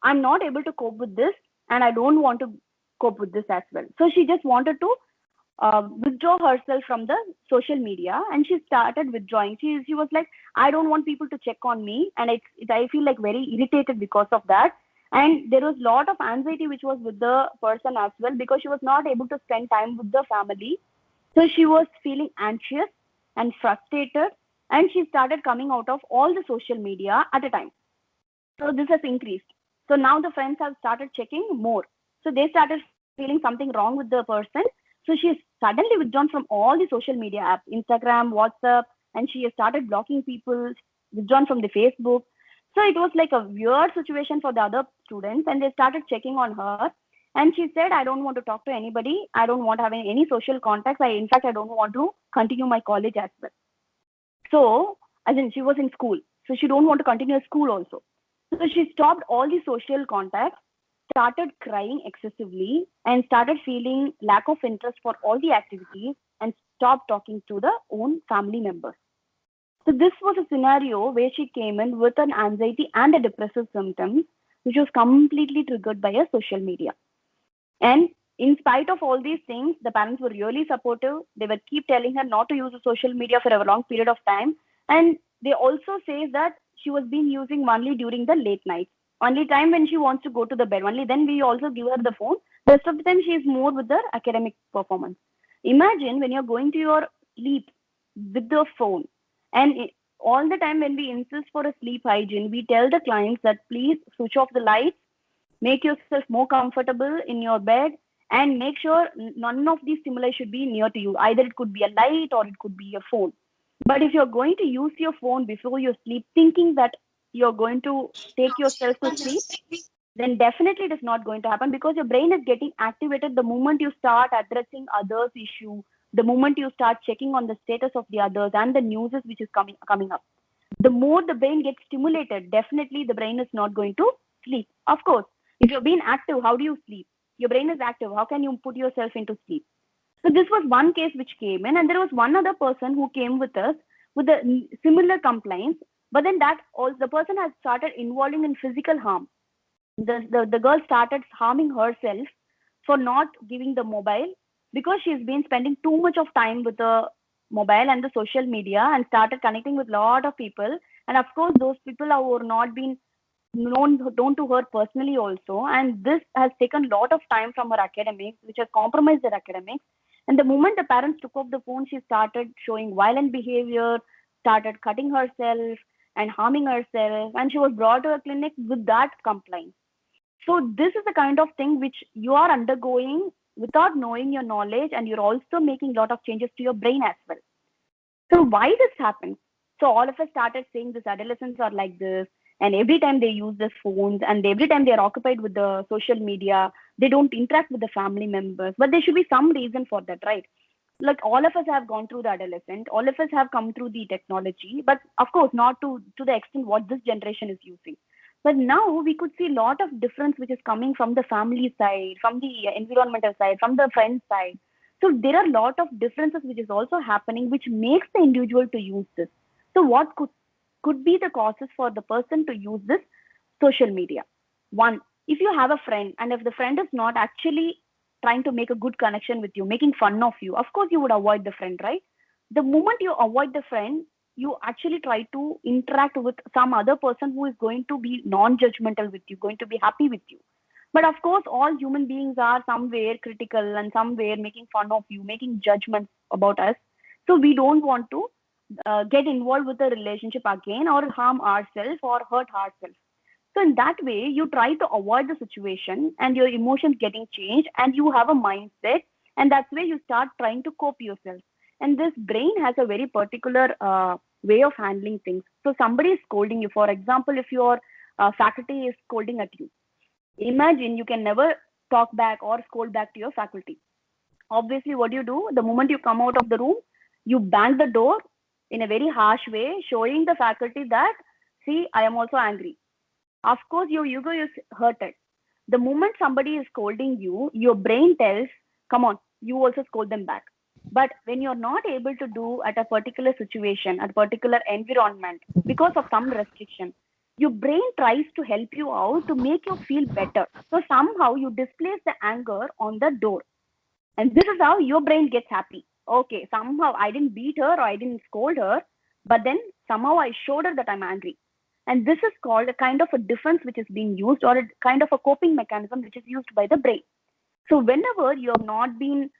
I'm not able to cope with this, and I don't want to cope with this as well. So she just wanted to withdraw herself from the social media, and she started withdrawing. She was like, I don't want people to check on me, and I feel like very irritated because of that. And there was a lot of anxiety which was with the person as well, because she was not able to spend time with the family. So she was feeling anxious and frustrated, and she started coming out of all the social media at a time. So this has increased. So now the friends have started checking more. So they started feeling something wrong with the person. So she has suddenly withdrawn from all the social media apps, Instagram, WhatsApp, and she has started blocking people, withdrawn from the Facebook. So it was like a weird situation for the other students, and they started checking on her. And she said, I don't want to talk to anybody. I don't want to have any social contacts. In fact, I don't want to continue my college as well. So, as in she was in school. So she don't want to continue school also. So she stopped all the social contacts, started crying excessively, and started feeling lack of interest for all the activities, and stopped talking to the own family members. So this was a scenario where she came in with an anxiety and a depressive symptoms, which was completely triggered by a social media. And in spite of all these things, the parents were really supportive. They would keep telling her not to use the social media for a long period of time. And they also say that she was being using only during the late nights. Only time when she wants to go to the bed. Only then we also give her the phone. The rest of the time she is more with her academic performance. Imagine when you're going to your sleep with the phone. And all the time when we insist for a sleep hygiene, we tell the clients that please switch off the lights, make yourself more comfortable in your bed, and make sure none of these stimuli should be near to you. Either it could be a light or it could be a phone. But if you're going to use your phone before you sleep, thinking that you're going to take yourself to sleep, then definitely it is not going to happen, because your brain is getting activated the moment you start addressing others' issue, the moment you start checking on the status of the others and the news which is coming up. The more the brain gets stimulated, definitely the brain is not going to sleep. Of course, if you're being active, how do you sleep? Your brain is active. How can you put yourself into sleep? So this was one case which came in, and there was one other person who came with us with a similar complaints, but then the person has started involving in physical harm. The girl started harming herself for not giving the mobile, because she's been spending too much of time with the mobile and the social media, and started connecting with a lot of people. And of course, those people who are not been known to her personally also, and this has taken a lot of time from her academics, which has compromised her academics. And the moment the parents took off the phone, she started showing violent behavior, started cutting herself and harming herself, and she was brought to a clinic with that complaint. So this is the kind of thing which you are undergoing without knowing your knowledge, and you're also making a lot of changes to your brain as well. So why this happens? So all of us started saying this adolescents are like this, and every time they use their phones and every time they are occupied with the social media, they don't interact with the family members. But there should be some reason for that, right? Like all of us have gone through the adolescent, all of us have come through the technology, but of course not to the extent what this generation is using. But now we could see a lot of difference which is coming from the family side, from the environmental side, from the friend side. So there are a lot of differences which is also happening, which makes the individual to use this. So what could be the causes for the person to use this social media? One, if you have a friend and if the friend is not actually trying to make a good connection with you, making fun of you, of course you would avoid the friend, right? The moment you avoid the friend, you actually try to interact with some other person who is going to be non-judgmental with you, going to be happy with you. But of course, all human beings are somewhere critical and somewhere making fun of you, making judgments about us. So we don't want to get involved with the relationship again or harm ourselves or hurt ourselves. So in that way, you try to avoid the situation and your emotions getting changed and you have a mindset, and that's where you start trying to cope yourself. And this brain has a very particular way of handling things. So somebody is scolding you. For example, if your faculty is scolding at you, imagine you can never talk back or scold back to your faculty. Obviously, what do? The moment you come out of the room, you bang the door in a very harsh way, showing the faculty that, see, I am also angry. Of course, your ego is hurted. The moment somebody is scolding you, your brain tells, come on, you also scold them back. But when you're not able to do at a particular situation, at a particular environment, because of some restriction, your brain tries to help you out to make you feel better. So somehow you displace the anger on the door. And this is how your brain gets happy. Okay, somehow I didn't beat her or I didn't scold her, but then somehow I showed her that I'm angry. And this is called a kind of a defense which is being used, or a kind of a coping mechanism which is used by the brain. So whenever you have not been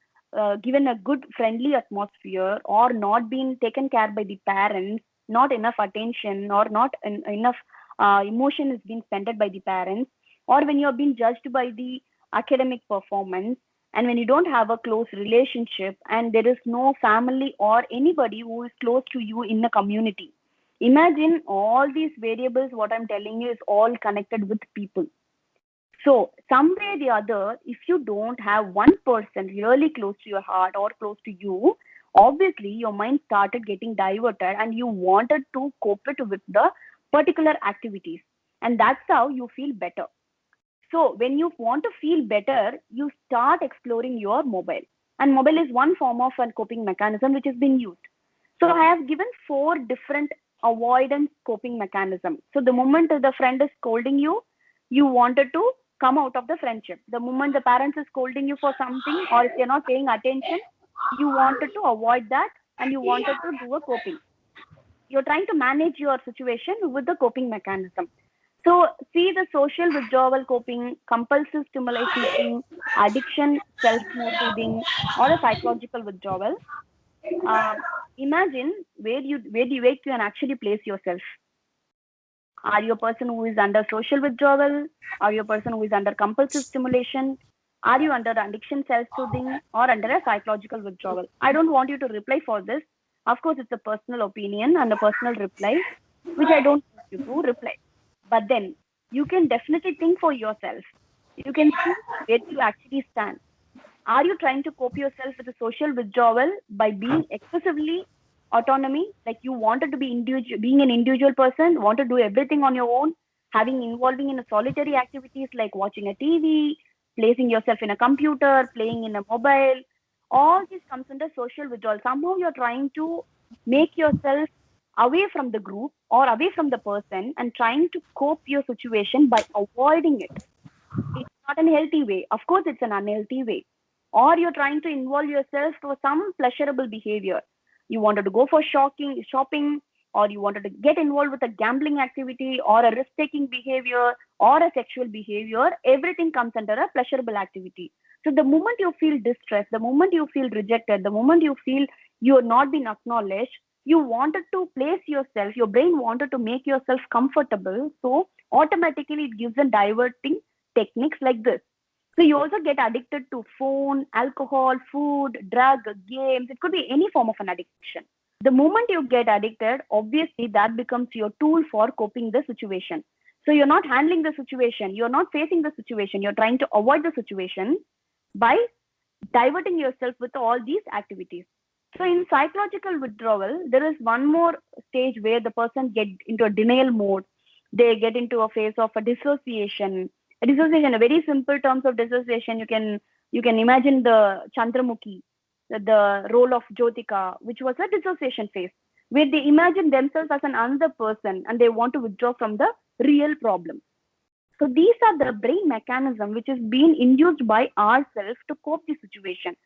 given a good friendly atmosphere, or not been taken care by the parents, not enough attention, or not enough emotion is being spent by the parents, or when you have been judged by the academic performance, and when you don't have a close relationship and there is no family or anybody who is close to you in the community, imagine all these variables, what I'm telling you is all connected with people. So some way or the other, if you don't have one person really close to your heart or close to you, obviously your mind started getting diverted and you wanted to cope it with the particular activities. And that's how you feel better. So when you want to feel better, you start exploring your mobile. And mobile is one form of a coping mechanism which is being used. So I have given 4 different avoidance coping mechanisms. So the moment the friend is scolding you, you wanted to come out of the friendship. The moment the parents is scolding you for something, or if you're not paying attention, you wanted to avoid that and you wanted to do a coping. You're trying to manage your situation with the coping mechanism. So see the social withdrawal coping, compulsive stimulation, addiction, self-soothing, or a psychological withdrawal. Imagine where you can actually place yourself. Are you a person who is under social withdrawal? Are you a person who is under compulsive stimulation? Are you under addiction, self-soothing, or under a psychological withdrawal? I don't want you to reply for this. Of course, it's a personal opinion and a personal reply, which I don't want you to reply. But then you can definitely think for yourself. You can see where you actually stand. Are you trying to cope yourself with a social withdrawal by being excessively autonomy, like you wanted to be individual, being an individual person, want to do everything on your own, involving in a solitary activities like watching a TV, placing yourself in a computer, playing in a mobile? All this comes under social withdrawal. Somehow you're trying to make yourself away from the group or away from the person and trying to cope your situation by avoiding it. It's not an healthy way. Of course, it's an unhealthy way. Or you're trying to involve yourself for some pleasurable behavior. You wanted to go for shopping, or you wanted to get involved with a gambling activity or a risk-taking behavior or a sexual behavior. Everything comes under a pleasurable activity. So the moment you feel distressed, the moment you feel rejected, the moment you feel you're not being acknowledged, you wanted to place yourself, your brain wanted to make yourself comfortable. So automatically it gives a diverting techniques like this. So you also get addicted to phone, alcohol, food, drug, games. It could be any form of an addiction. The moment you get addicted, obviously that becomes your tool for coping the situation. So you're not handling the situation, you're not facing the situation, you're trying to avoid the situation by diverting yourself with all these activities. So in psychological withdrawal, there is one more stage where the person get into a denial mode. They get into a phase of a dissociation. A dissociation, a very simple terms of dissociation. You can imagine the Chandramukhi, the role of Jyotika, which was a dissociation phase, where they imagine themselves as an another person and they want to withdraw from the real problem. So these are the brain mechanism which is being induced by ourselves to cope the situation.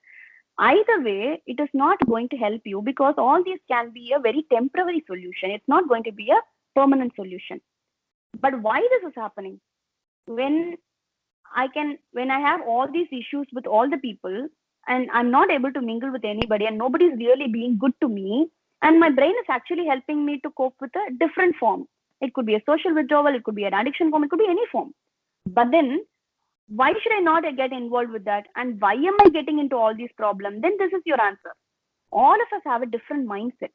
Either way, it is not going to help you because all these can be a very temporary solution. It's not going to be a permanent solution. But why this is happening? When I have all these issues with all the people and I'm not able to mingle with anybody and nobody's really being good to me, and my brain is actually helping me to cope with a different form. It could be a social withdrawal, it could be an addiction form, it could be any form. But then why should I not get involved with that? And why am I getting into all these problems? Then this is your answer. All of us have a different mindset,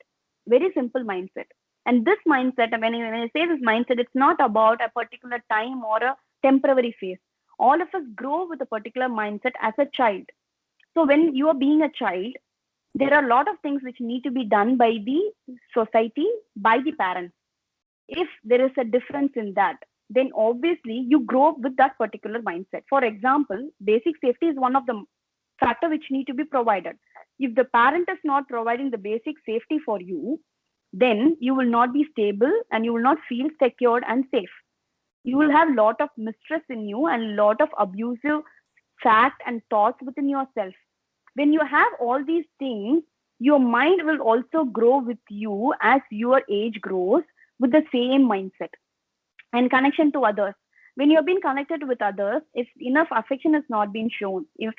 very simple mindset. And this mindset, when I say this mindset, it's not about a particular time or a temporary phase. All of us grow with a particular mindset as a child. So when you are being a child, there are a lot of things which need to be done by the society, by the parents. If there is a difference in that, then obviously you grow up with that particular mindset. For example, basic safety is one of the factor which need to be provided. If the parent is not providing the basic safety for you, then you will not be stable and you will not feel secured and safe. You will have a lot of mistrust in you and a lot of abusive fact and thoughts within yourself. When you have all these things, your mind will also grow with you as your age grows with the same mindset. And connection to others. When you've been connected with others, if enough affection has not been shown, if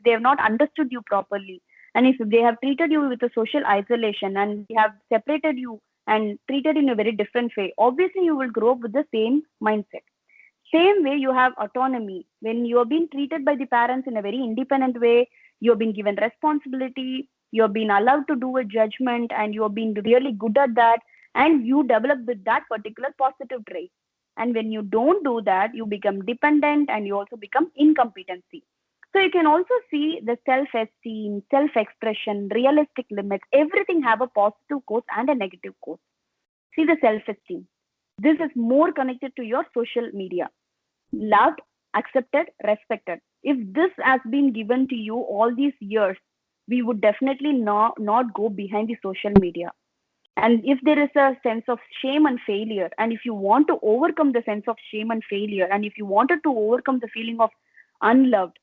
they have not understood you properly, and if they have treated you with a social isolation and they have separated you and treated in a very different way, obviously you will grow up with the same mindset. Same way you have autonomy. When you have been treated by the parents in a very independent way, you have been given responsibility, you have been allowed to do a judgment, and you have been really good at that, and you develop with that particular positive trait. And when you don't do that, you become dependent and you also become incompetency. So you can also see the self-esteem, self-expression, realistic limits, everything have a positive course and a negative course. See the self-esteem. This is more connected to your social media. Loved, accepted, respected. If this has been given to you all these years, we would definitely not go behind the social media. And if there is a sense of shame and failure, and if you want to overcome the sense of shame and failure, and if you wanted to overcome the feeling of unloved,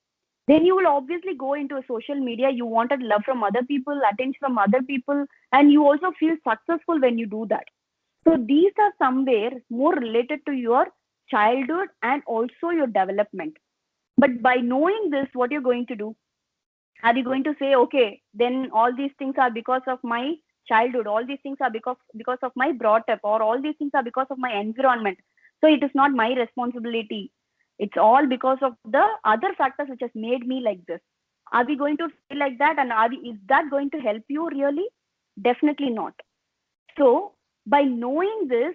then you will obviously go into a social media. You wanted love from other people, attention from other people, and you also feel successful when you do that. So these are somewhere more related to your childhood and also your development. But by knowing this, what you're going to do? Are you going to say, okay, then all these things are because of my childhood, all these things are because of my brought up, or all these things are because of my environment, so it is not my responsibility, it's all because of the other factors which has made me like this? Are we going to feel like that? And is that going to help you really? Definitely not. So by knowing this,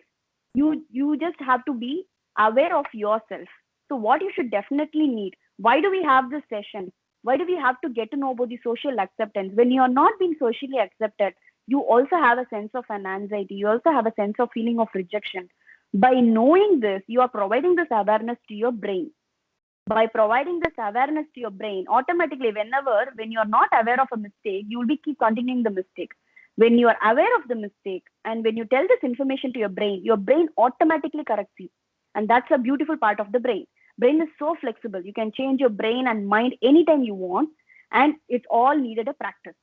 you just have to be aware of yourself. So what you should definitely need, why do we have this session? Why do we have to get to know about the social acceptance? When you are not being socially accepted, you also have a sense of an anxiety. You also have a sense of feeling of rejection. By knowing this, you are providing this awareness to your brain. By providing this awareness to your brain, automatically, when you are not aware of a mistake, you will be keep continuing the mistake. When you are aware of the mistake and when you tell this information to your brain automatically corrects you. And that's a beautiful part of the brain. Brain is so flexible. You can change your brain and mind anytime you want, and it's all needed a practice.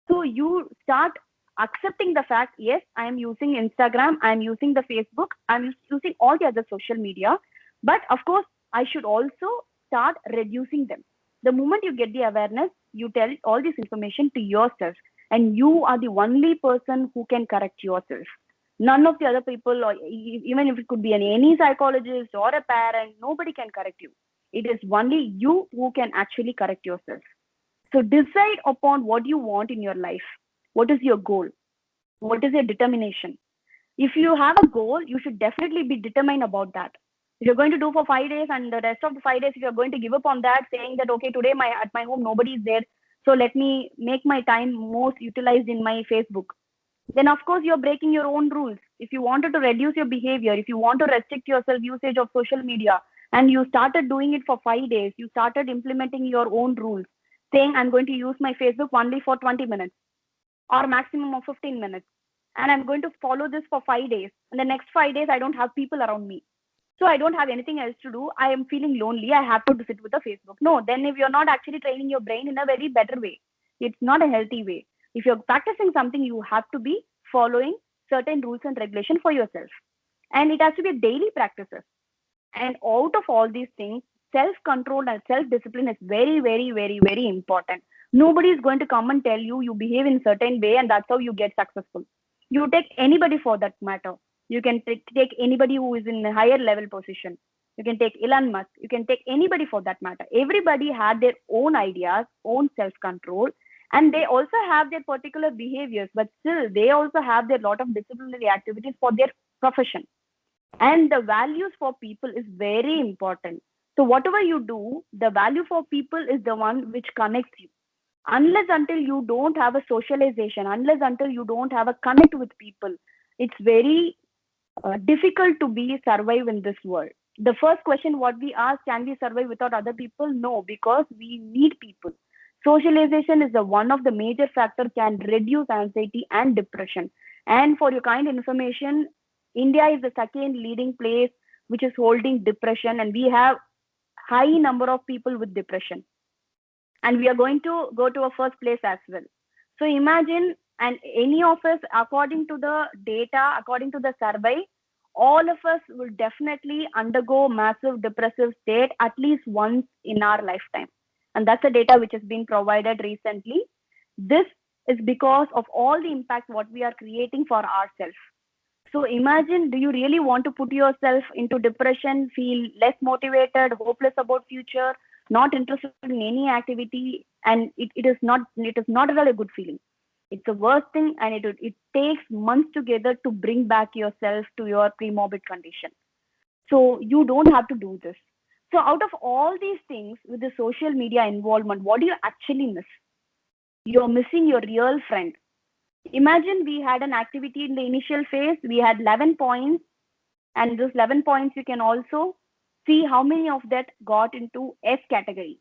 So you start accepting the fact, yes, I am using Instagram, I am using the Facebook, I'm using all the other social media, but of course, I should also start reducing them. The moment you get the awareness, you tell all this information to yourself, and you are the only person who can correct yourself. None of the other people, or even if it could be any psychologist or a parent, nobody can correct you. It is only you who can actually correct yourself. So decide upon what you want in your life. What is your goal? What is your determination? If you have a goal, you should definitely be determined about that. If you're going to do for 5 days and the rest of the 5 days, if you're going to give up on that, saying that, okay, today at my home, nobody is there, so let me make my time most utilized in my Facebook, then of course you're breaking your own rules. If you wanted to reduce your behavior, if you want to restrict yourself usage of social media, and you started doing it for 5 days, you started implementing your own rules, saying I'm going to use my Facebook only for 20 minutes or maximum of 15 minutes, and I'm going to follow this for 5 days, and the next 5 days I don't have people around me, so I don't have anything else to do, I am feeling lonely, I have to sit with the Facebook. No, then if you're not actually training your brain in a very better way, it's not a healthy way. If you're practicing something, you have to be following certain rules and regulation for yourself, and it has to be daily practices. And out of all these things, self-control and self-discipline is very, very, very, very important. Nobody is going to come and tell you you behave in a certain way and that's how you get successful. You take anybody for that matter. You can take anybody who is in a higher level position. You can take Elon Musk. You can take anybody for that matter. Everybody had their own ideas, own self-control, and they also have their particular behaviors, but still they also have their lot of disciplinary activities for their profession. And the values for people is very important. So whatever you do, the value for people is the one which connects you. Unless until you don't have a socialization, unless until you don't have a connect with people, it's very difficult to be survive in this world. The first question what we ask, can we survive without other people? No, because we need people. Socialization is the one of the major factor can reduce anxiety and depression. And for your kind information, India is the second leading place which is holding depression, and we have high number of people with depression, and we are going to go to a first place as well. So imagine, and any of us, according to the data, according to the survey, all of us will definitely undergo massive depressive state at least once in our lifetime, and that's the data which has been provided recently. This is because of all the impact what we are creating for ourselves. So imagine, do you really want to put yourself into depression, feel less motivated, hopeless about future, not interested in any activity, and it is not at all a good feeling. It's the worst thing, and it takes months together to bring back yourself to your pre-morbid condition. So you don't have to do this. So out of all these things with the social media involvement, what do you actually miss? You're missing your real friend. Imagine we had an activity in the initial phase, we had 11 points, and those 11 points you can also see how many of that got into S category.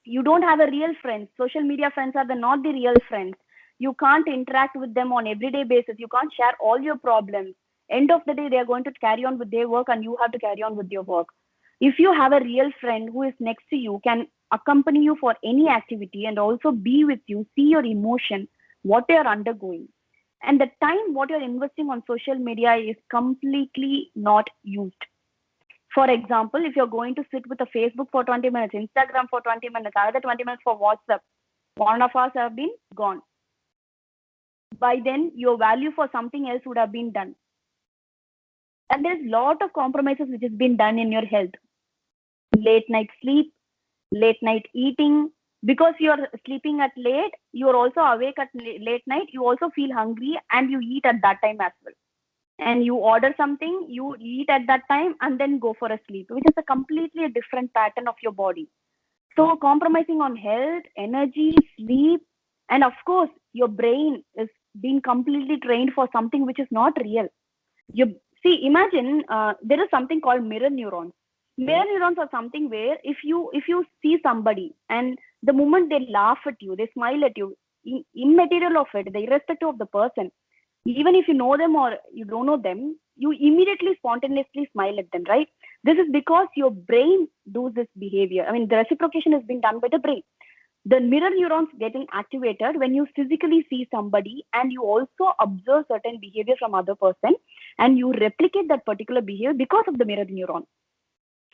You don't have a real friend. Social media friends are not the real friends. You can't interact with them on everyday basis. You can't share all your problems. End of the day, they are going to carry on with their work and you have to carry on with your work. If you have a real friend who is next to you, can accompany you for any activity and also be with you, see your emotion, what they are undergoing, and the time what you're investing on social media is completely not used. For example, if you're going to sit with a Facebook for 20 minutes, Instagram for 20 minutes, another 20 minutes for WhatsApp, 1 hour have been gone. By then, your value for something else would have been done. And there's a lot of compromises which has been done in your health. Late night sleep, late night eating. Because you're sleeping at late, you're also awake at late night, you also feel hungry and you eat at that time as well. And you order something, you eat at that time and then go for a sleep, which is a completely different pattern of your body. So compromising on health, energy, sleep, and of course, your brain is being completely trained for something which is not real. You see, imagine there is something called mirror neurons. Mirror neurons are something where if you see somebody and the moment they laugh at you, they smile at you, immaterial of it, irrespective of the person, even if you know them or you don't know them, you immediately spontaneously smile at them, right? This is because your brain does this behavior. I mean, the reciprocation has been done by the brain. The mirror neurons getting activated when you physically see somebody and you also observe certain behavior from other person and you replicate that particular behavior because of the mirror neuron.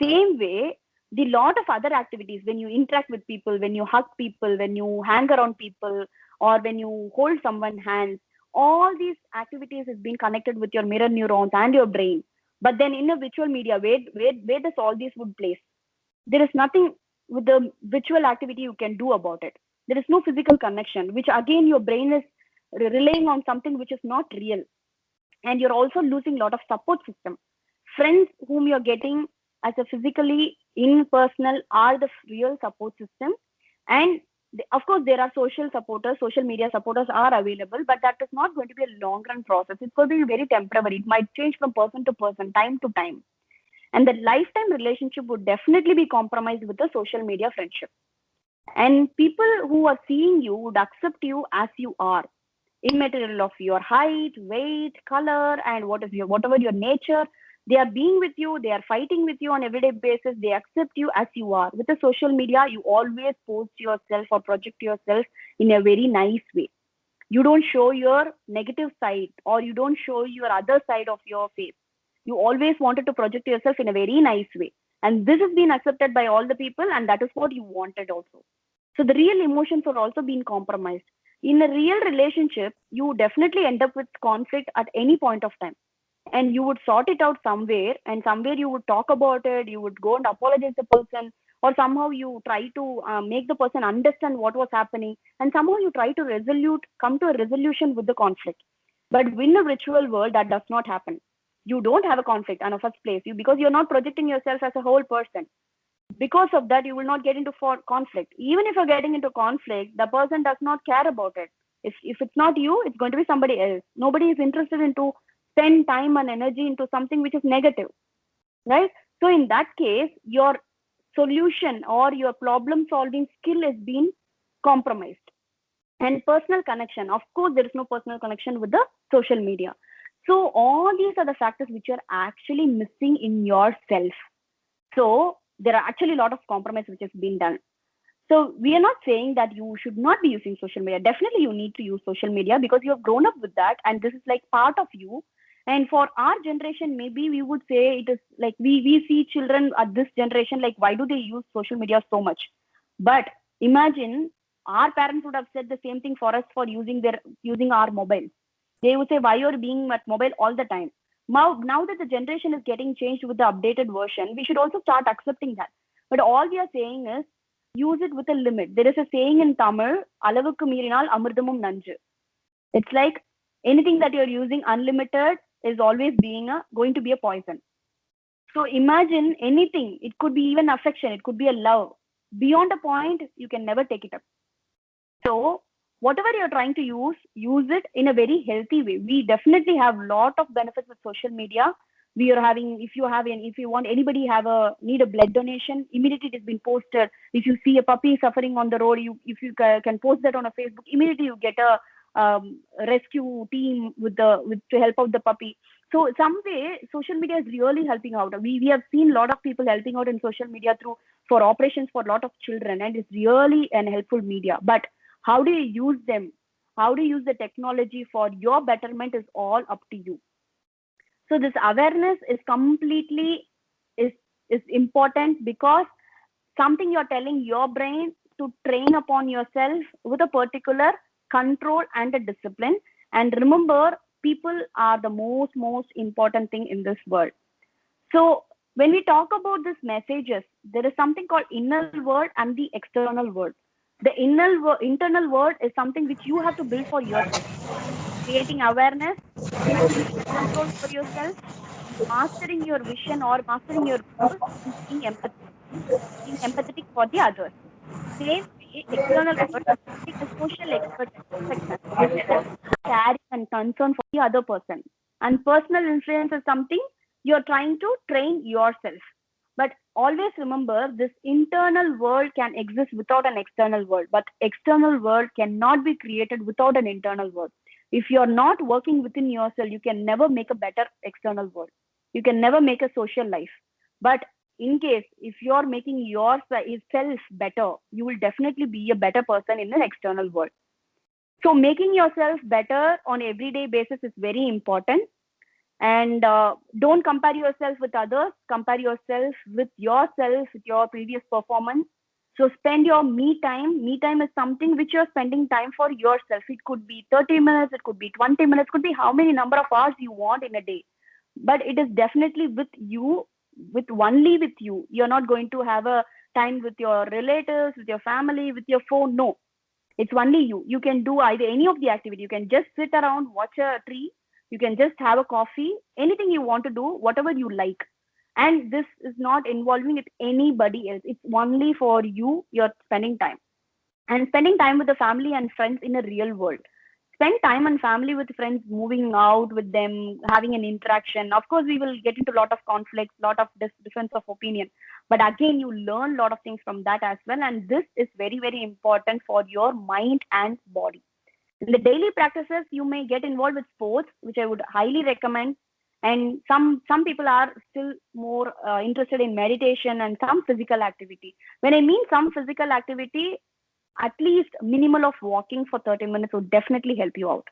Same way, the lot of other activities, when you interact with people, when you hug people, when you hang around people, or when you hold someone's hands, all these activities has been connected with your mirror neurons and your brain. But then in a virtual media, where does all this would place? There is nothing with the virtual activity you can do about it. There is no physical connection, which again your brain is relying on something which is not real. And you're also losing a lot of support system. Friends whom you're getting as a physically in personal are the real support system. And of course there are social supporters, social media supporters are available, but that is not going to be a long run process. It's going to be very temporary. It might change from person to person, time to time. And the lifetime relationship would definitely be compromised with the social media friendship. And people who are seeing you would accept you as you are, immaterial of your height, weight, color, and whatever your nature. They are being with you, they are fighting with you on everyday basis, they accept you as you are. With the social media, you always post yourself or project yourself in a very nice way. You don't show your negative side, or you don't show your other side of your face. You always wanted to project yourself in a very nice way, and this has been accepted by all the people, and that is what you wanted also. So the real emotions are also being compromised. In a real relationship, you definitely end up with conflict at any point of time, and you would sort it out somewhere, and somewhere you would talk about it, you would go and apologize to the person, or somehow you try to make the person understand what was happening, and somehow you try to come to a resolution with the conflict. But in a virtual world, that does not happen. You don't have a conflict in the first place, because you're not projecting yourself as a whole person. Because of that, you will not get into conflict. Even if you're getting into conflict, the person does not care about it. If it's not you, it's going to be somebody else. Nobody is interested into spend time and energy into something which is negative, right? So in that case, your solution or your problem solving skill is being compromised. And personal connection, of course, there is no personal connection with the social media. So all these are the factors which are actually missing in yourself. So there are actually a lot of compromise which has been done. So we are not saying that you should not be using social media. Definitely you need to use social media because you have grown up with that, and this is like part of you. And for our generation, maybe we would say it is like we see children at this generation, like why do they use social media so much? But imagine our parents would have said the same thing for us for using our mobiles. They would say, why you're being at mobile all the time? Now that the generation is getting changed with the updated version, we should also start accepting that. But all we are saying is use it with a limit. There is a saying in Tamil, alavukku meerinal amrutamum nanju. It's like anything that you're using unlimited is always going to be a poison. So imagine anything. It could be even affection. It could be a love. Beyond a point, you can never take it up. So whatever you're trying to use it in a very healthy way. We definitely have a lot of benefits with social media. We are having, if you want anybody need a blood donation, immediately it has been posted. If you see a puppy suffering on the road, if you can post that on a Facebook, immediately you get a rescue team to help out the puppy. So some way social media is really helping out. We have seen a lot of people helping out in social media for operations for a lot of children, and it's really an helpful media. But how do you use them? How do you use the technology for your betterment is all up to you. So this awareness is completely is important, because something you're telling your brain to train upon yourself with a particular control and a discipline. And remember, people are the most important thing in this world. So when we talk about these messages, there is something called inner world and the external world. The internal world is something which you have to build for yourself, creating awareness, building control for yourself, mastering your vision or mastering your goals, and being empathetic for the others. Same way, external world is being a social expectness, caring and concern for the other person. And personal influence is something you're trying to train yourself. But always remember, this internal world can exist without an external world, but external world cannot be created without an internal world. If you're not working within yourself, you can never make a better external world. You can never make a social life. But in case if you're making yourself better, you will definitely be a better person in an external world. So making yourself better on everyday basis is very important. And don't compare yourself with others. Compare yourself with your previous performance. So spend your me time. Me time is something which you're spending time for yourself. It could be 30 minutes, it could be 20 minutes, could be how many number of hours you want in a day. But it is definitely with you, only with you. You're not going to have a time with your relatives, with your family, with your phone. No. It's only you. You can do either any of the activity. You can just sit around, watch a tree. You can just have a coffee, anything you want to do, whatever you like. And this is not involving with anybody else. It's only for you. You're spending time. And spending time with the family and friends in a real world. Spend time and family with friends, moving out with them, having an interaction. Of course, we will get into a lot of conflicts, lot of difference of opinion. But again, you learn a lot of things from that as well. And this is very, very important for your mind and body. In the daily practices, you may get involved with sports, which I would highly recommend. And some people are still more interested in meditation and some physical activity. When I mean some physical activity, at least minimal of walking for 30 minutes would definitely help you out.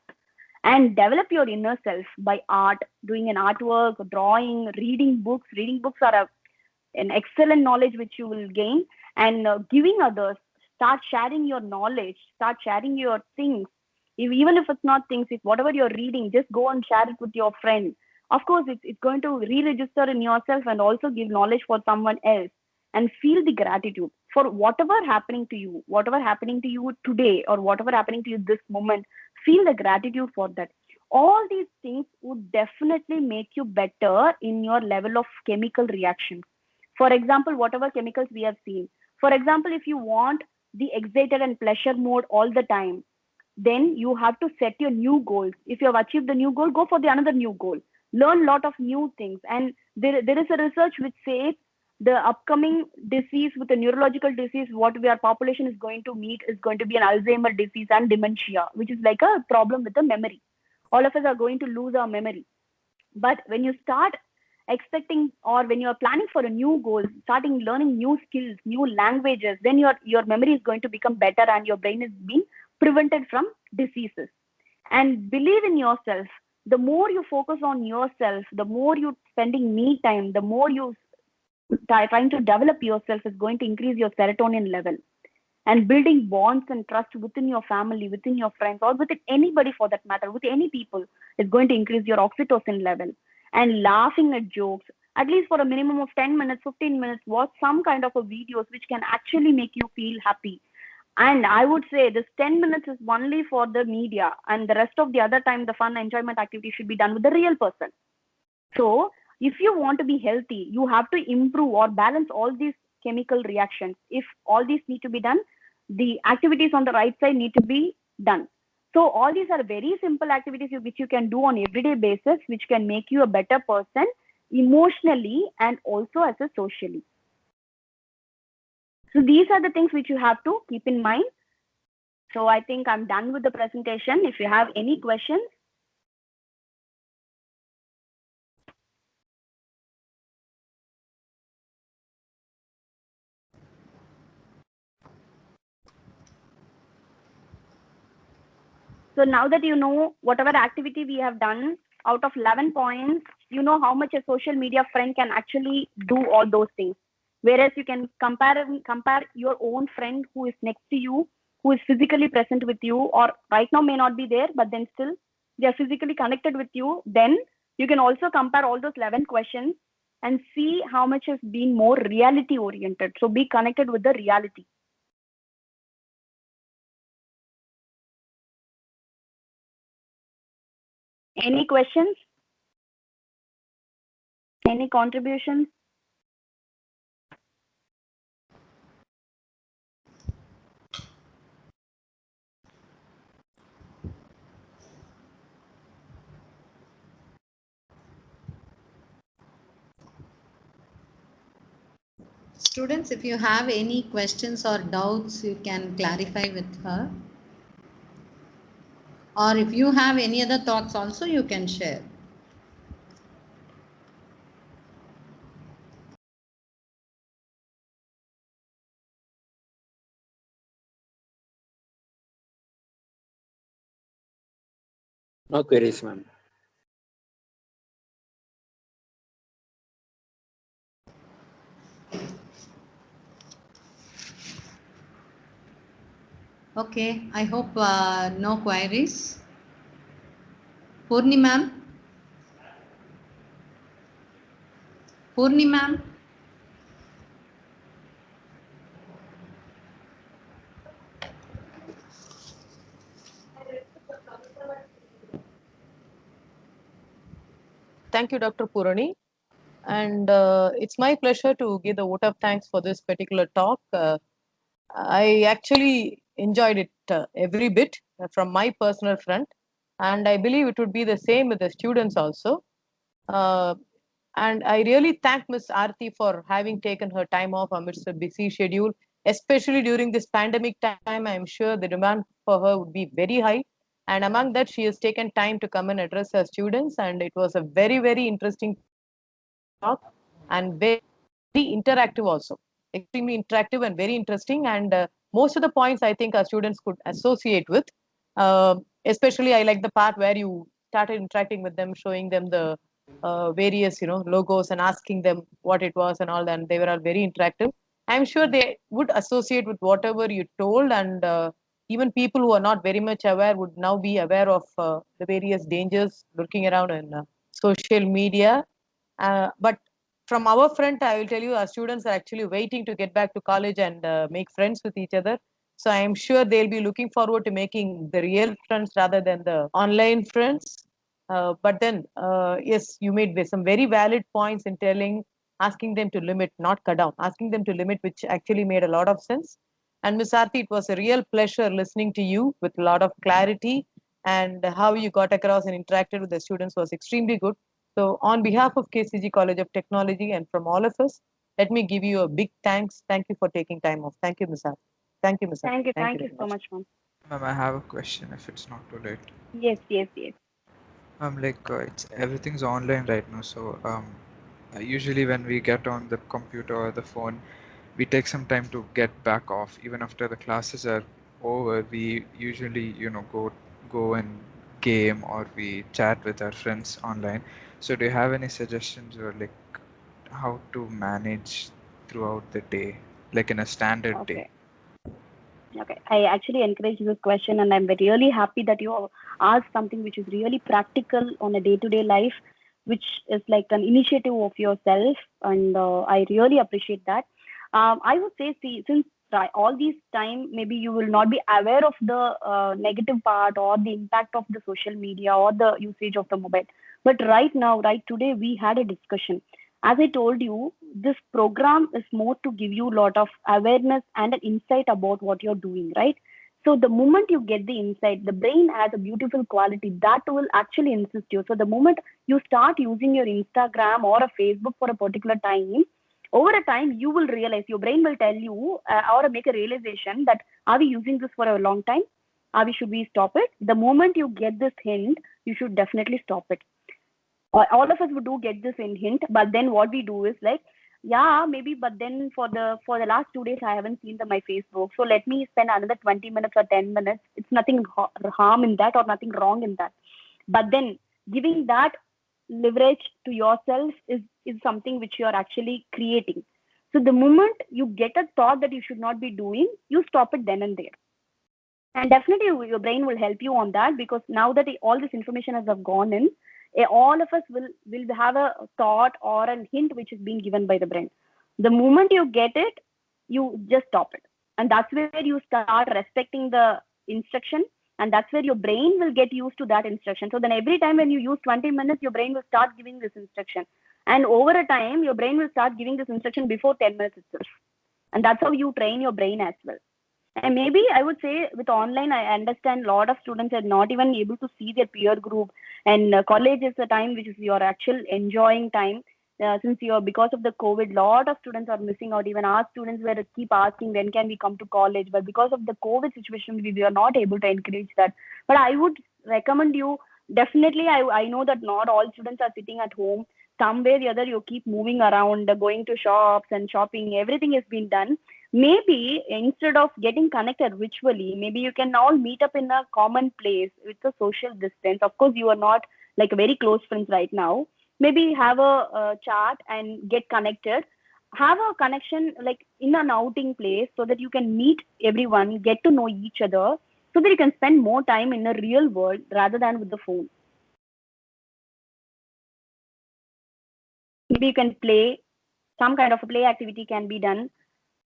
And develop your inner self by art, doing an artwork, drawing, reading books. Reading books are an excellent knowledge which you will gain. And giving others, start sharing your knowledge, start sharing your things. Even if it's not things, if whatever you're reading, just go and share it with your friend. Of course, it's going to re-register in yourself and also give knowledge for someone else. And feel the gratitude for whatever happening to you today, or whatever happening to you this moment. Feel the gratitude for that. All these things would definitely make you better in your level of chemical reaction. For example, whatever chemicals we have seen. For example, if you want the excited and pleasure mode all the time, then you have to set your new goals. If you have achieved the new goal, go for the another new goal. Learn a lot of new things. And there is a research which says the upcoming disease with the neurological disease, what our population is going to meet is going to be an Alzheimer disease and dementia, which is like a problem with the memory. All of us are going to lose our memory. But when you start expecting, or when you are planning for a new goal, starting learning new skills, new languages, then your memory is going to become better and your brain is being prevented from diseases. And believe in yourself. The more you focus on yourself, the more you spending me time, the more you trying to develop yourself is going to increase your serotonin level. And building bonds and trust within your family, within your friends, or within anybody for that matter, with any people, is going to increase your oxytocin level. And laughing at jokes, at least for a minimum of 10 minutes, 15 minutes, watch some kind of a videos which can actually make you feel happy. And I would say this 10 minutes is only for the media, and the rest of the other time, the fun enjoyment activity should be done with the real person. So if you want to be healthy, you have to improve or balance all these chemical reactions. If all these need to be done, the activities on the right side need to be done. So all these are very simple activities which you can do on everyday basis, which can make you a better person emotionally and also as a socially. So these are the things which you have to keep in mind. So I think I'm done with the presentation. If you have any questions. So now that you know whatever activity we have done, out of 11 points, you know how much a social media friend can actually do all those things. Whereas you can compare your own friend who is next to you, who is physically present with you, or right now may not be there, but then still they are physically connected with you. Then you can also compare all those 11 questions and see how much has been more reality oriented. So be connected with the reality. Any questions? Any contributions? Students, if you have any questions or doubts, you can clarify with her. Or if you have any other thoughts also, you can share. No queries, ma'am. Okay, I hope no queries. Purni ma'am? Purni ma'am? Thank you, Dr. Purani. And it's my pleasure to give the vote of thanks for this particular talk. I actually enjoyed it every bit from my personal front. And I believe it would be the same with the students also. And I really thank Ms. Aarti for having taken her time off amidst a busy schedule, especially during this pandemic time. I am sure the demand for her would be very high. And among that, she has taken time to come and address her students. And it was a very, very interesting talk and very interactive also. Extremely interactive and very interesting. And most of the points I think our students could associate with. Especially, I like the part where you started interacting with them, showing them the various logos and asking them what it was and all that. And they were all very interactive. I'm sure they would associate with whatever you told, and even people who are not very much aware would now be aware of the various dangers lurking around in social media. But from our front, I will tell you, our students are actually waiting to get back to college and make friends with each other. So I am sure they'll be looking forward to making the real friends rather than the online friends. But then, yes, you made some very valid points in asking them to limit, not cut down, asking them to limit, which actually made a lot of sense. And Ms. Aarti, it was a real pleasure listening to you with a lot of clarity, and how you got across and interacted with the students was extremely good. So on behalf of KCG College of Technology and from all of us, let me give you a big thanks. Thank you for taking time off. Thank you, Ms. Aarti. Thank you, Ms. Aarti. Thank you very so much, ma'am. Ma'am, I have a question if it's not too late. Yes. Like everything's online right now, so usually when we get on the computer or the phone, we take some time to get back off. Even after the classes are over, we usually go and game, or we chat with our friends online. So do you have any suggestions, or like how to manage throughout the day, like in a standard day? Okay. I actually encourage this question, and I'm really happy that you asked something which is really practical on a day-to-day life, which is like an initiative of yourself, and I really appreciate that. I would say, see, since all this time, maybe you will not be aware of the negative part or the impact of the social media or the usage of the mobile. But right now, right today, we had a discussion. As I told you, this program is more to give you a lot of awareness and an insight about what you're doing, right? So the moment you get the insight, the brain has a beautiful quality that will actually insist you. So the moment you start using your Instagram or a Facebook for a particular time, over a time you will realize, your brain will tell you or make a realization that, are we using this for a long time? Should we stop it? The moment you get this hint, you should definitely stop it. All of us would do get this in hint, but then what we do is like, yeah, maybe, but then for the last 2 days I haven't seen my Facebook, so let me spend another 20 minutes or 10 minutes. It's nothing harm in that or nothing wrong in that. But then giving that leverage to yourself is something which you are actually creating. So the moment you get a thought that you should not be doing, you stop it then and there. And definitely your brain will help you on that, because now that all this information has gone in, all of us will have a thought or a hint which is being given by the brain. The moment you get it, you just stop it. And that's where you start respecting the instruction, and that's where your brain will get used to that instruction. So then every time when you use 20 minutes, your brain will start giving this instruction. And over a time, your brain will start giving this instruction before 10 minutes itself. And that's how you train your brain as well. And maybe I would say with online, I understand a lot of students are not even able to see their peer group, and college is the time which is your actual enjoying time. Since because of the COVID, lot of students are missing out. Even our students were keep asking, when can we come to college? But because of the COVID situation, we are not able to encourage that. But I would recommend you, definitely, I know that not all students are sitting at home. Some way or the other, you keep moving around, going to shops and shopping. Everything has been done. Maybe instead of getting connected virtually, maybe you can all meet up in a common place with a social distance. Of course, you are not like very close friends right now. Maybe have a chat and get connected. Have a connection like in an outing place, so that you can meet everyone, get to know each other, so that you can spend more time in the real world rather than with the phone. Maybe you can play, some kind of a play activity can be done,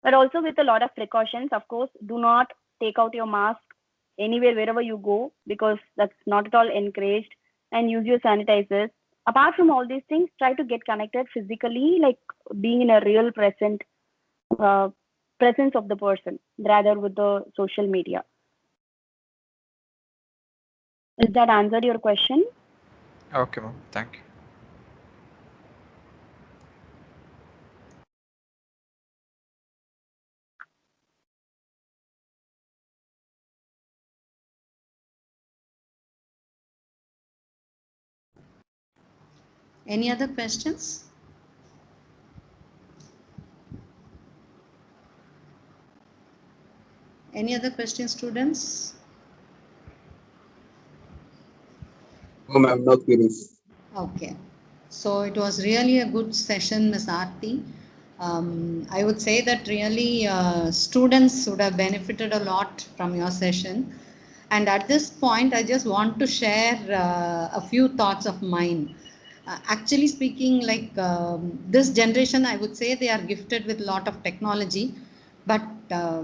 but also with a lot of precautions. Of course, do not take out your mask anywhere, wherever you go, because that's not at all encouraged, and use your sanitizers. apart from all these things, try to get connected physically, like being in a real presence of the person rather with the social media. Does that answer your question? Okay, ma'am. Thank you. Any other questions? Any other questions, students? No, ma'am, no queries. Okay. So it was really a good session, Ms. Aarti. I would say that really students would have benefited a lot from your session. And at this point, I just want to share a few thoughts of mine. Actually speaking, like this generation, I would say they are gifted with a lot of technology, but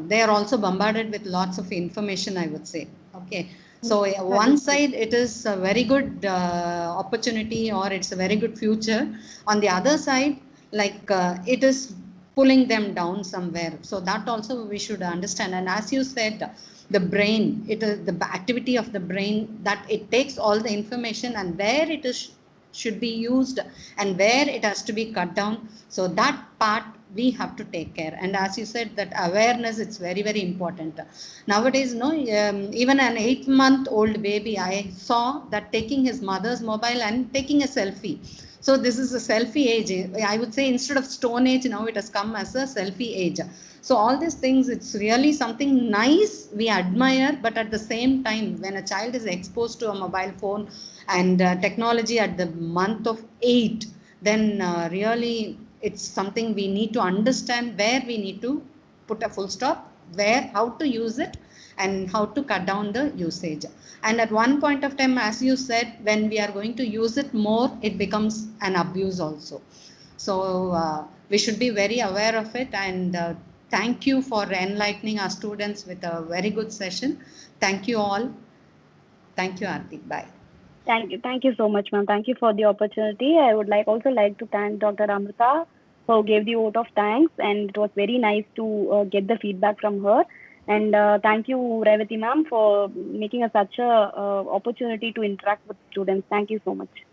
they are also bombarded with lots of information, I would say. Okay. So one side, it is a very good opportunity, or it's a very good future. On the other side, like it is pulling them down somewhere. So that also we should understand. And as you said, the brain, it is the activity of the brain, that it takes all the information and where it is should be used and where it has to be cut down. So that part we have to take care. And as you said, that awareness, it's very, very important. Nowadays, no, even an 8-month-old baby, I saw that taking his mother's mobile and taking a selfie. So this is a selfie age. I would say instead of stone age, now it has come as a selfie age. So all these things, it's really something nice, we admire, but at the same time, when a child is exposed to a mobile phone and technology at the month of 8, then really it's something we need to understand, where we need to put a full stop, where, how to use it and how to cut down the usage. And at one point of time, as you said, when we are going to use it more, it becomes an abuse also. So we should be very aware of it. And thank you for enlightening our students with a very good session. Thank you all. Thank you, Aarti. Bye. Thank you so much, ma'am. Thank you for the opportunity. I would also like to thank Dr. Amrita, who gave the vote of thanks, and it was very nice to get the feedback from her. And thank you, Revati ma'am, for making us such a opportunity to interact with students. Thank you so much.